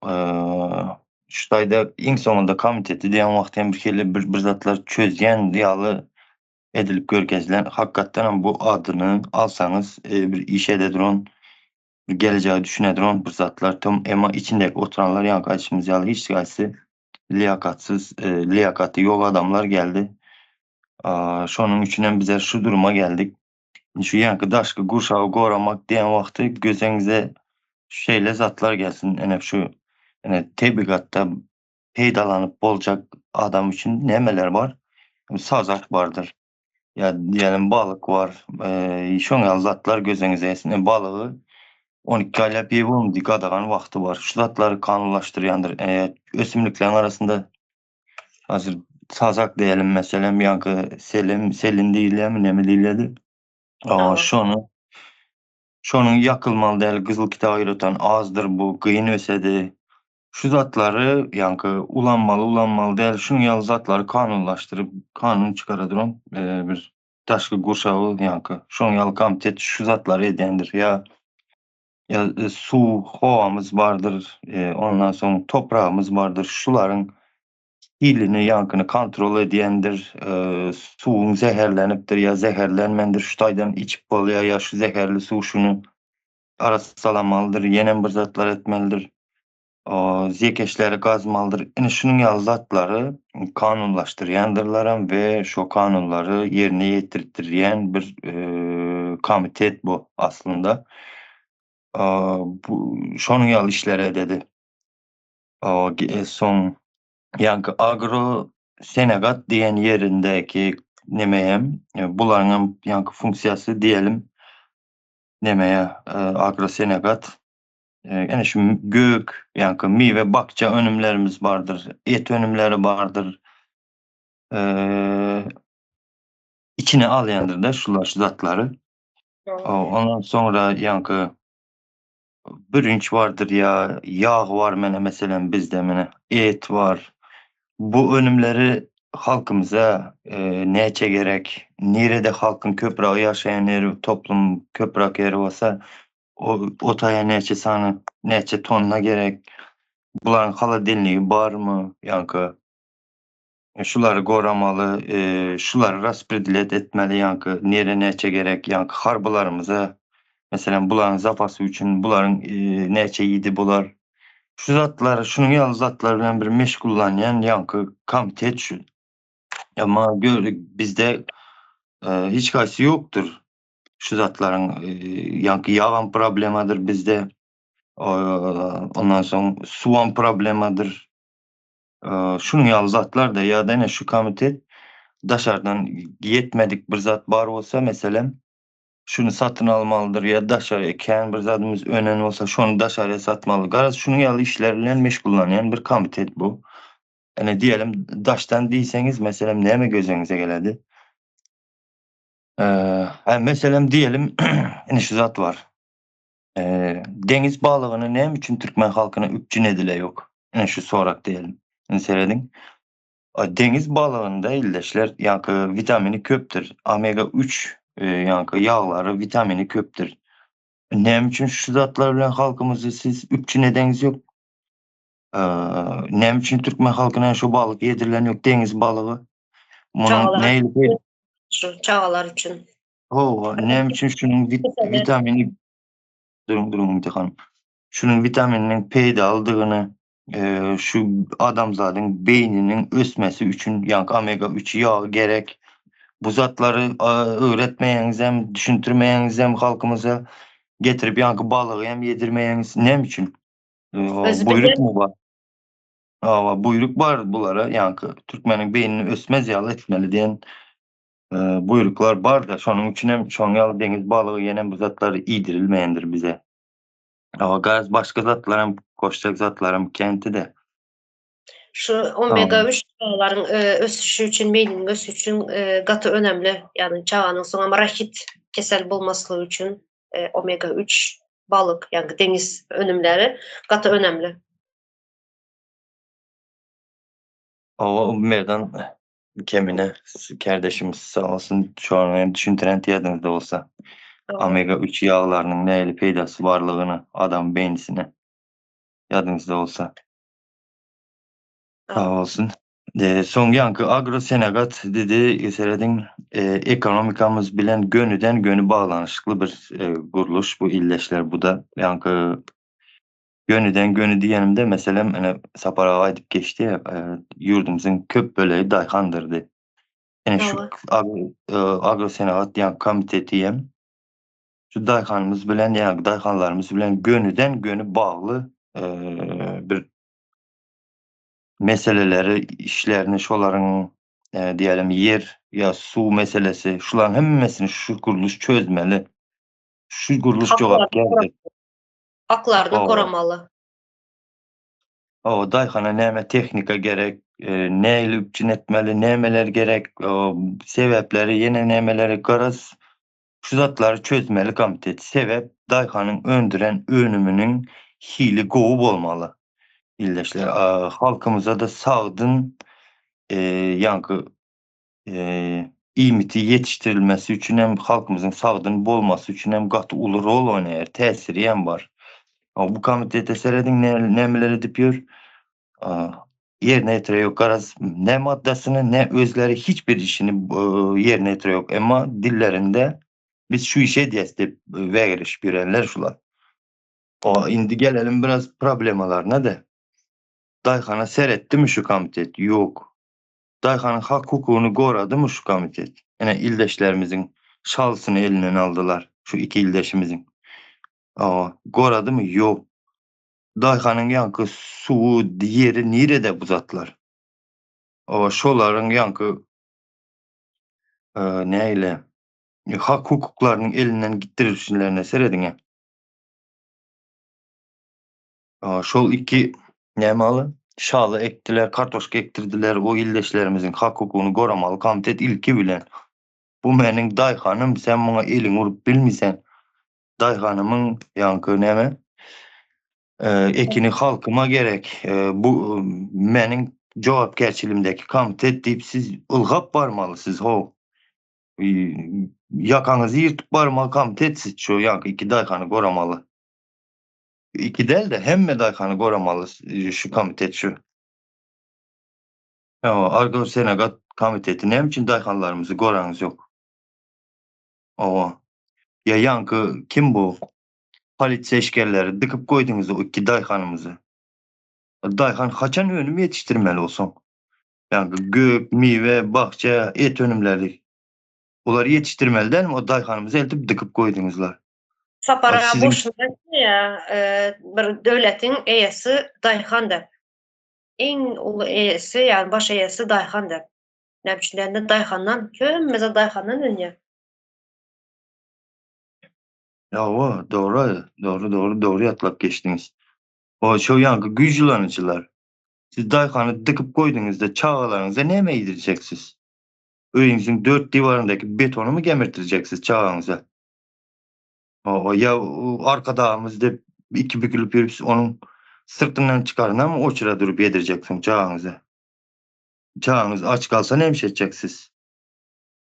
Speaker 2: Şu taýda iň soňunda komiteti diýen wagtym bir kele bir zatlar çözýän ýaly edilip görkezilen hakykatdan bu adyny alsaňyz bir iş edediron, bir geleceği düşünediron bir zatlar tam emma içindeki oturanlar ýa-ni gaýşymyz ýaly hiç gaýsy liýakatsyz, liýakaty ýok adamlar geldi. Şonuň üçinem bize şu duruma geldik. Şu ýanky daşky gurşagy goramak diýen wagty gözeňize şeýle zatlar gelsin. Ene şu tebigatda peýdalanyp boljak adam üçin nemeler var? Sazak bardyr. Ya diyelim balık var. Şoň ýaly zatlar gözeňize gelsin. Balygy 12 aýlap ýep bolmady gadagan wagty bar. Şu zatlary kanunlaşdyrýandyr. Ösümlikleriň arasynda hazır sazak diýelim meselem ýanky selin diýilýärmi, näme diýilýärdi? Şonuň ýakylmaly däl gyzyl kitaba aýratan azdyr bu, gyn ösedi. Şu zatlary ýanky ulanmaly däl şuň ýaly zatlary kanunlaşdyryp kanun çykaradyran bir daşky gurşagy ýanky şoň ýaly komitet şu zatlary edýändir. Ya su, howamyz bardyr, ondan soň topragymyz bardyr. Şularyň hilini, ýankyny kontrol edýändir. Suwuň zeherlenipdir ýa zeherlenmendir. Şu taýdan içip bolýar ýa şu zeherli suw şunu arasy salamalydyr, ýenem bir zatlar etmelidir. Zekeşleri gazmalydyr. Ine şunuň ýaly zatlary kanunlaşdyrýandyrlar we şo kanunlary ýerine ýetirdirýän bir komitet bu aslında. Bu şonuň ýaly işler ededi. Soň ýanky agrosenegat diýen ýerindäki nemeýem bularyň ýanky funksiýasy diýelim nemeýe agrosenegat ene şu gök ýanky miwe bakça önümlerimiz bardyr, et önümleri bardyr. İçine alýandyr da şular şu zatlary. Ondan sonra ýanky bürünç bardyr ýa ýağ var mene meselem bizde mene et var. Bu önümleri halkymyza näçe gerek? Nerede halkyň köpürak ýaşaýan ýeri, toplum köpürak ýeri bolsa o taýa näçe sany, näçe tonna gerek? Bularyň haladenligi barmy? Ýanky Şuları goramalı, şuları raspedilet etmeli yankı, nere neçe gerek yankı harbalarımıza, mesela buların zapası üçün, buların neçe yedi bular. Şu zatlar, şunun yalnız zatlar bilen bir meşgullanan yankı komitet şu. Ama gördük bizde hiç kaysı yoktur. Şu zatların yankı yağan problemadır bizde. Ondan sonra suvan problemadır. Şunun yalnız zatlar da ya da ne şu komitet dışarıdan yetmedik bir zat bar olsa mesela şunu satın almalıdır ya dışarıya kendi bir zatımız önemli olsa şunu dışarıya satmalı. Garaz şunun yalı işlerle meşgullanan bir komitet bu. Yani diyelim daştan değilseniz mesela ne mi gözünüze geledi? Mesela diyelim yani şu zat var. Deniz balığını ne için Türkmen halkına üpçün edile yok. Yani şu sorak diyelim. Yani seyredin. Deniz balığında illeşler yankı vitamini köptür. Omega 3 yankı yağları vitamini köptür. Ne için şu zatlar bilen halkımızı siz üpçün edeniz yok. Ne için Türkmen halkına şu balık yedirilen yok deniz balığı. Bunun
Speaker 1: Çağalar
Speaker 2: neyle
Speaker 1: şu çağalar üçün.
Speaker 2: nem için şunun
Speaker 1: Mesela
Speaker 2: vitamini durun imtihan. Şunun vitamininin peyda aldığını şu adamzadın beyninin ösmesi üçün yani omega 3 yağ gerek. Bu zatları öğretmeyeniz hem düşüntürmeyeniz hem halkımıza getirip yankı balığı hem yedirmeyeniz nem için?
Speaker 1: özü
Speaker 2: Buyruk
Speaker 1: bilen
Speaker 2: mu var? Buyruk var bulara yankı Türkmenin beynini ösmez yağlı etmeli diyen buyruklar var da şonun için hem şon yağlı deniz balığı yenen bu zatları iyidirilmeyendir bize. Gaz başka zatlar hem koşacak zatlar hem kenti de.
Speaker 1: şu omega 3 çağaların ösüşü üçün, beyninin ösüşü üçün gatı önemli. Yani çağanın sonra rahit kesel bulmaslığı üçün omega 3 balık yani deniz önümleri gatı önemli.
Speaker 2: O merdan kemine kardeşimiz sağ olsun şu an hem düşündüren tiyadınızda olsa omega 3 yağlarının neyle peydası varlığını adam beynisine yadınızda olsa sağ olsun. Son yankı agro senegat dedi seredin ekonomikamız bilen gönüden gönü bağlanışıklı bir kuruluş bu illeşler bu da yankı gönüden gönü diyenimde mesela hani Saparağa edip geçti ya yurdumuzun köp böleği Dayhan'dırdı. Yani şu agro senegat yani komiteti diyem şu Dayhan'ımız bilen yani Dayhanlarımız bilen gönüden gönü bağlı bir meseleleri, işlerini, şoların diyelim yer ya su meselesi, şuların hemmesini şu kuruluş çözmeli. Şu kuruluş cevap geldi.
Speaker 1: Haklarını
Speaker 2: O,
Speaker 1: koramalı.
Speaker 2: o dayhana neme teknika gerek, neyle üpçün etmeli, nemeler gerek, sebepleri, yine nemeleri garaz, şu zatları çözmeli komitet. Sebep dayhanın öndüren önümünün hili kovub olmalı. İlleşler. Halkımıza da sağdın yankı iýmiti yetiştirilmesi üçün hem halkımızın sağdyn bolmasy üçün hem gaty uly rol oýnaýar, täsiri hem bar. Bu komitete seredin nämeler edip ýör? Ýerine ýetirýär ýok. Garaz ne maddasyny, ne özleri hiçbir işini ýerine ýetirýär ýok. Emma dillerinde biz şu işe edýäs dep wägiriş birenler şular. Indi gelelim biraz problemalarına da. Dayhana seretdimi şu komitet? Yok. Dayhanın hak hukukyny goradymy şu komitet? Ene ildeşlerimizin şalsyny elinden aldylar. Şu iki ildeşimizin. Goradymy? Ýok. Dayhanyň ýanky suwu, ýeri nirede bu zatlar? Şolaryň ýanky näile hak hukuklarynyň elinden gitdirilişlerine serediňe. Şol iki nämaly? Şaly ekdiler, kartoşka ektirdiler. O ildeşlerimizin hak hukukyny goramaly komitet ilki bilen. Bu meniň dayhanym, sen muňa eliň urup bilmisen, dayhanymyň ýanky näme? Ekini halkyma gerek. Bu meniň jogapkerçiligimdeki komitet diýip siz ylgap barmalysys ho. Ýakaňyzy ýyrtyp barmaly komitet siz şu ýanky iki dayhany goramaly. İki del de hemme dayhany goramaly şu komitet şu. Argosenagat komiteti ne için dayhanlarımızı goranız yok? Ya yankı kim bu? Politsiya eşkerleri dıkıp koydunuz o iki dayhanımızı. Dayhan kaçan önümü yetiştirmeli olsun? Yani gök, meyve, bahçe, et önümleri. Onları yetiştirmeli değil mi? O dayhanımızı eltip dıkıp koydunuzlar.
Speaker 1: Sapara
Speaker 2: Sizin
Speaker 1: boşuna ya bir devletin eýesi daýhan dep. Eň uly eýesi, yani baş eýesi daýhan dep. Näçilerinde daýhandan, kömmeze daýhandan önýär.
Speaker 2: doğru yatlap geçtiniz. O şu yankı güclanıcılar. Siz dayhanı dıkıp koyduğunuzda çağalarınıza ne mi yedireceksiniz? Öyünüzün dört divarındaki betonu mu gemirtireceksiniz çağınıza? O arkadağımızda iki bükülüp yürüp onun sırtından çıkarına mı o çıra durup yedireceksin çağınıza? Çağınız aç kalsa ne edeceksiniz?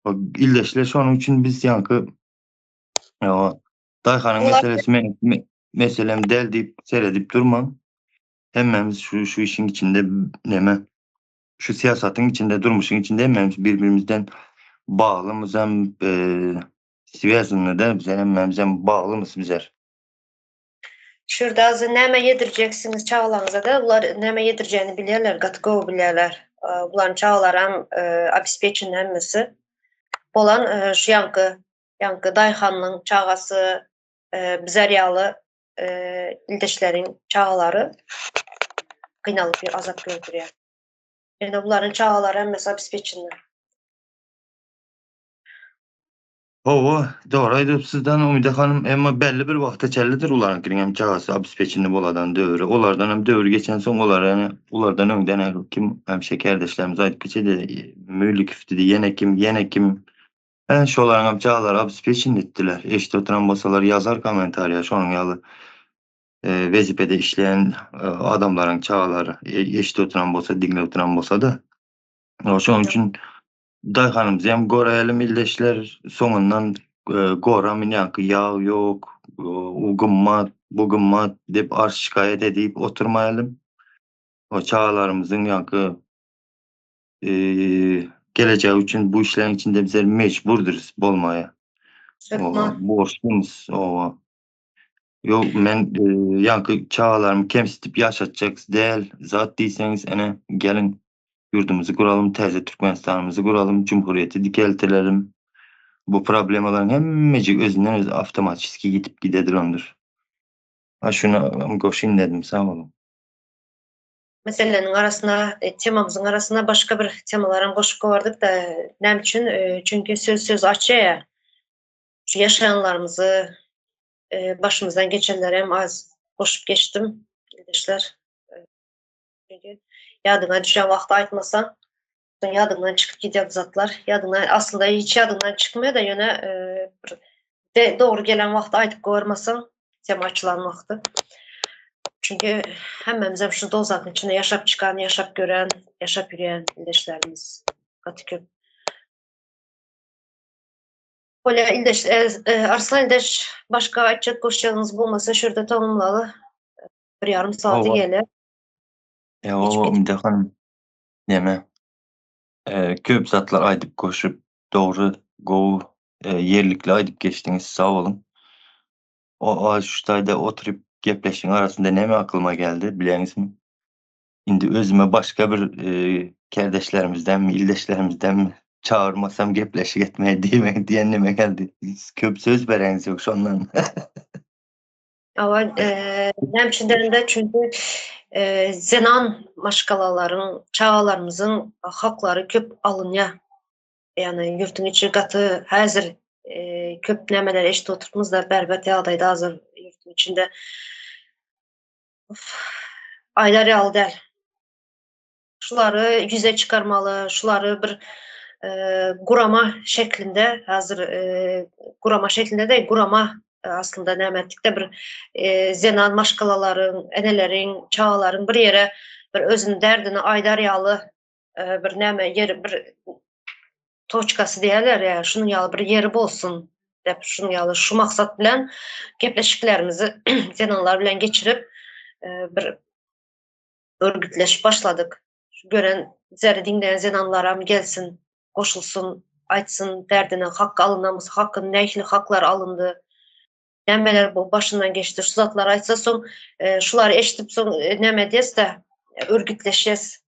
Speaker 2: O illeşler onun için biz yankı o dayhanın
Speaker 1: Ular
Speaker 2: meselem del deyip seyredip durmam. Hemmemiz şu işin içinde neme şu siyasetin içinde durmuşun içinde hemmemiz birbirimizden bağlımız hem siyasetinde de bize hemmemiz hem bağlımız bizler.
Speaker 1: şurada azı näme yedireceksiniz çağlarınıza da, ular näme yedireceğini bilýärler, gatgowy bilýärler. Buların çağlar hem обеспечен hemmesi. Bolan şu yankı daýhanyň çağası, bizler ýaly ildeşleriň çağalary gynalyp azap görýär. Ene buların çağalary hemmesi обеспеченler.
Speaker 2: Doğru aýdyp sizden Umide hanım, emma belli bir wagta çellidir ularynkyň hem çağası obespeçini boladan döwri. Olardan hem döwri geçen soň olar ýani ulardan öňden kim hem şekerdeşlerimiz aýdyp geçedi. Müllük dedi ýene kim. Şolaryň hem çağalary obespeçini etdiler. Eşde oturan bolsalar ýazar kommentariýa şonuň ýaly wezipede işleýän adamlaryň çağalary eşde oturan bolsa, diňle oturan bolsa da şonuň üçin dayhanymyz hem goraýalym illeşler soňundan goramyn ýankı ýag ýok, u gymmat, bu gymmat dep arş şikaýet edip oturmaýalym. O çağalarymyzyň ýankı gelejegi üçin bu işleriň içinde bizler mecburduruz bolmaýa. Borçlumuz. Yok men ýankı çağalarymı kemsitip ýaşatjak däl. Zat diýseňiz ene gelin yurdumuzy guralım, täze Türkmenistanymyzy guralım, Cumhuriyeti dikeltirelim. Bu problemalaryň hemmejik özünden özü awtomatyski gidip gidedir. Şuna goşyn dedim, sağ olun.
Speaker 1: Meselelerin arasına, temamızın arasına başka bir temalardan goşup gobardyk da, näme üçin? Çünkü söz açýar ya. Şu yaşayanlarımızı, başımızdan geçenleri hem az goşup geçtim, ildeşler. Çünkü ýadyňa düşen wagtda aýtmasaň, ýadyňdan çykyp gidýär zatlar. Ýadyňdan aslında hiç ýadyňdan çykmaýar da ýöne bir dogry gelen wagtda aýtyp gobarmasaň, tema açylan wagty. Çünkü hemmemiz hem şu dozakın içinde yaşap çıkan, yaşap gören, yaşap yürüyen ildeşlerimiz gaty köp. Öyle ildeş, Arslan ildeş başka açacak goşacağınız bulmasa şurada tamamlalı. Bir yarım saati gelir.
Speaker 2: Umide hanım, neme köp zatlar aýdyp goşup dogry gowy yerlikli aýdyp geçdiňiz, sağ olun. O şu taýda oturup gepleşiň arasynda näme aklyma geldi bileňizmi? Indi özüme başga bir kerdeşlerimizden, ildeşlerimizden çağırmasam gepleşik etmeye diýen näme geldi? Köp söz bereňiz ýok şondan.
Speaker 1: Ama näme üçin derinde? Çünkü zenan maşgalalaryň, çağalarymyzyň hakları köp alınýar. Yani yurtun içi gaty häzir köp nämeler eşit oturtmuz da berbat ýagdaýda hazır yurtun içinde aýlar ýaly däl. Şulary ýüze çykarmaly, şulary bir gurama şeklinde hazır gurama şeklinde de gurama aslında näme etdik-de bir zenan maşgalalaryň, eneleriň, çağalaryň bir ýere bir özüniň derdini aýdar ýaly bir näme ýeri bir toçkası diýerler ya, şunun ýaly bir ýeri bolsun dep şunun ýaly şu maksat bilen gepleşiklerimizi zenanlar bilen geçirip bir örgütleşip başladyk. gören, zerre dinleyen zenanlaram gelsin, koşulsun, aytsın derdine, hakkı alınamız, hakkın nähili haklar alındı, nämeler bu başından geçti, şu zatlar aytsa soň şulary eşitip soň näme diýesde örgütleşes,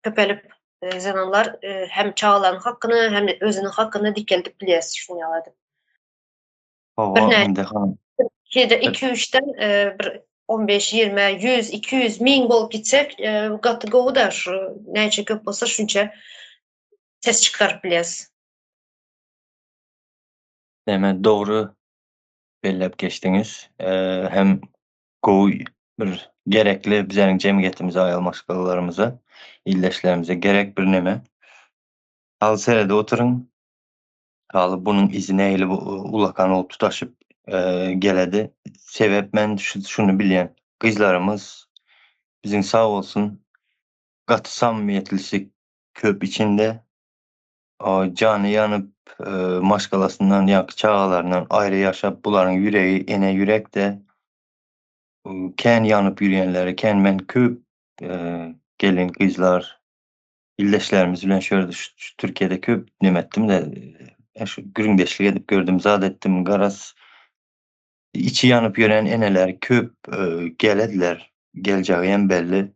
Speaker 1: köpelip zenanlar hem çağalaryň hakkyny hem de özüniň hakkyny dikeldik bilýäs şunu ýaly. Bir
Speaker 2: Hawa
Speaker 1: näçe
Speaker 2: indi han.
Speaker 1: 2-3'ten bir 15, 20, 100, 200, 1000 bolup gitsek gaty gowy da şu näçe köp bolsa şunça ses çıkaryp bilýäs.
Speaker 2: Deme doğru bellep geçtiniz. Hem gowy bir gerekli bizäň jemgyýetimize, aýalmaşgalarymyza, illeşlerimize gerek bir neme. Al serede oturuň. Haly bunyň izi nähili bu ulakan olup tutaşyp geledi. Sebep men şunu bilýän. Gyzlarymız biziň sag bolsun gaty samimiýetlisik köp içinde jany ýanyp maşgalasyndan ýa-ki çagalaryndan aýry ýaşap bularyň ýüregi ene ýürekde kän ýanyp ýürýänleri, kän men köp gelin, gyzlar, illeşlerimiz bilen şöyle şu Türkiýede köp neme etdim-de şu gürüňdeşlik edip gördüm, zat etdim, garas içi ýanyp ýören eneler köp gelediler. Geljägem belli.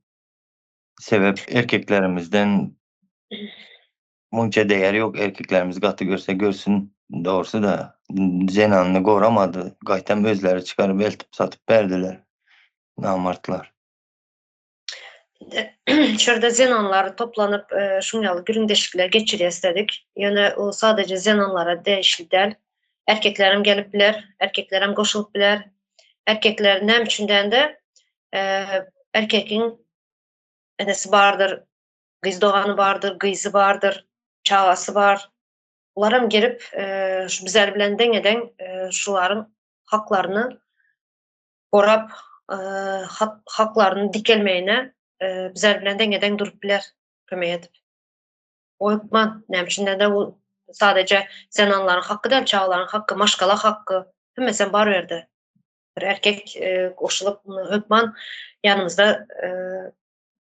Speaker 2: Sebep erkeklerimizden munça değer ýok. Erkeklerimiz gaty görse görsün. Dogrusu da zenanyny goramady. Gaýtam özleri çıkaryp eltip satyp berdiler. Namartlar.
Speaker 1: Şurada zenanlar toplanıp şunyalı gürüňdeşikler geçirýäs dedik. Ýöne o sadece zenanlara değişli däl. Erkeklerim gelip biler, erkeklerim goşulyp biler. Erkekler näme üçinden de erkekiň enesi bardyr, gyzdogany bardyr, gyzy bardyr, çagasy bar. Olaram gelip şu bizler bilen deňeden şularyň haklaryny gorap, haklaryny dikelmeýine bizler bilen deňeden durup biler, kömek edip. Oýupman, näme üçin de bu sadece zenanlaryň hakkı däl, çagalaryň hakkı, maşgala hakkı, hemmesem bar berde. Bir erkek goşulyp öpman ýanymyzda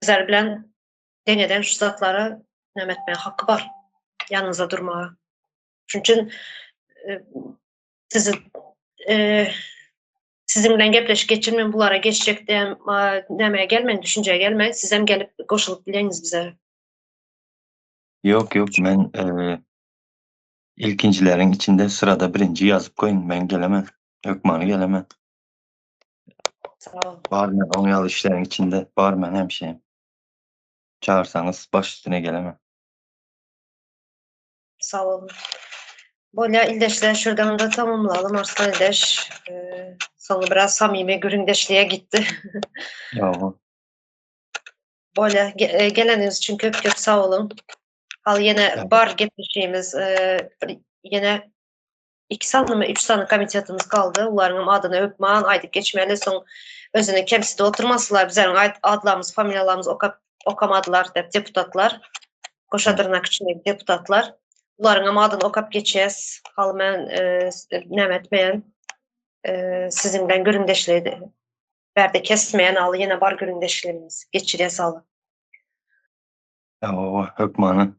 Speaker 1: bizler bilen deňeden şu zatlary näme etmeýe hakkı bar, ýanymyzda durmaga. Şonuň üçin sizi sizin bilen gepleşip geçirmen bulara geçecek diýen nämeýe gelmeň, düşünjeye gelmeň, siz hem gelip goşulyp bileňiz bize.
Speaker 2: Yok yok men ilkincileriň içinde sırada birinci yazıp koyun. Ben gelemem. Ökmany gelemem.
Speaker 1: Sağ ol.
Speaker 2: Bar men oňaly işleriň içinde bar men hemşerim. Çağırsanız baş üstüne gelemem.
Speaker 1: Sağ olun. Bolya ildeşler şuradan da tamamlayalım. Arslan ildeş sonu biraz samimi gürüňdeşliğe gitti.
Speaker 2: Ýa-o.
Speaker 1: Bolya geleniňiz üçin köp sağ olun. Hal ýene bar gepleşýärimiz ýene 2 sanlymy 3 sanly komitetimiz kaldy. Ularyň adyny öpman, aýdyp geçmeli, soň özüne kemside oturmasylar, bizleriň adlarymyz, familiýalarymyz okamadylar dep deputatlar, Goşadyrnak içindäki deputatlar. Ularyň adyny okap geçýäs. Hal men näme etmeýän sizin bilen gürüňdeşlik berde kesmeýän haly ýene bar gürüňdeşligimiz geçirýäs haly.
Speaker 2: Ýa-o, Ökmany.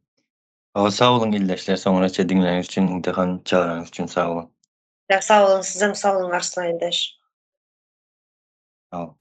Speaker 2: Sağ olun ildeşler, soňraça dinleýäňiz üçin, imtihan çağıraňyz üçin sağ olun.
Speaker 1: Sağ olun, sizem sağ olun Arslan ildeş.
Speaker 2: Sağ olun.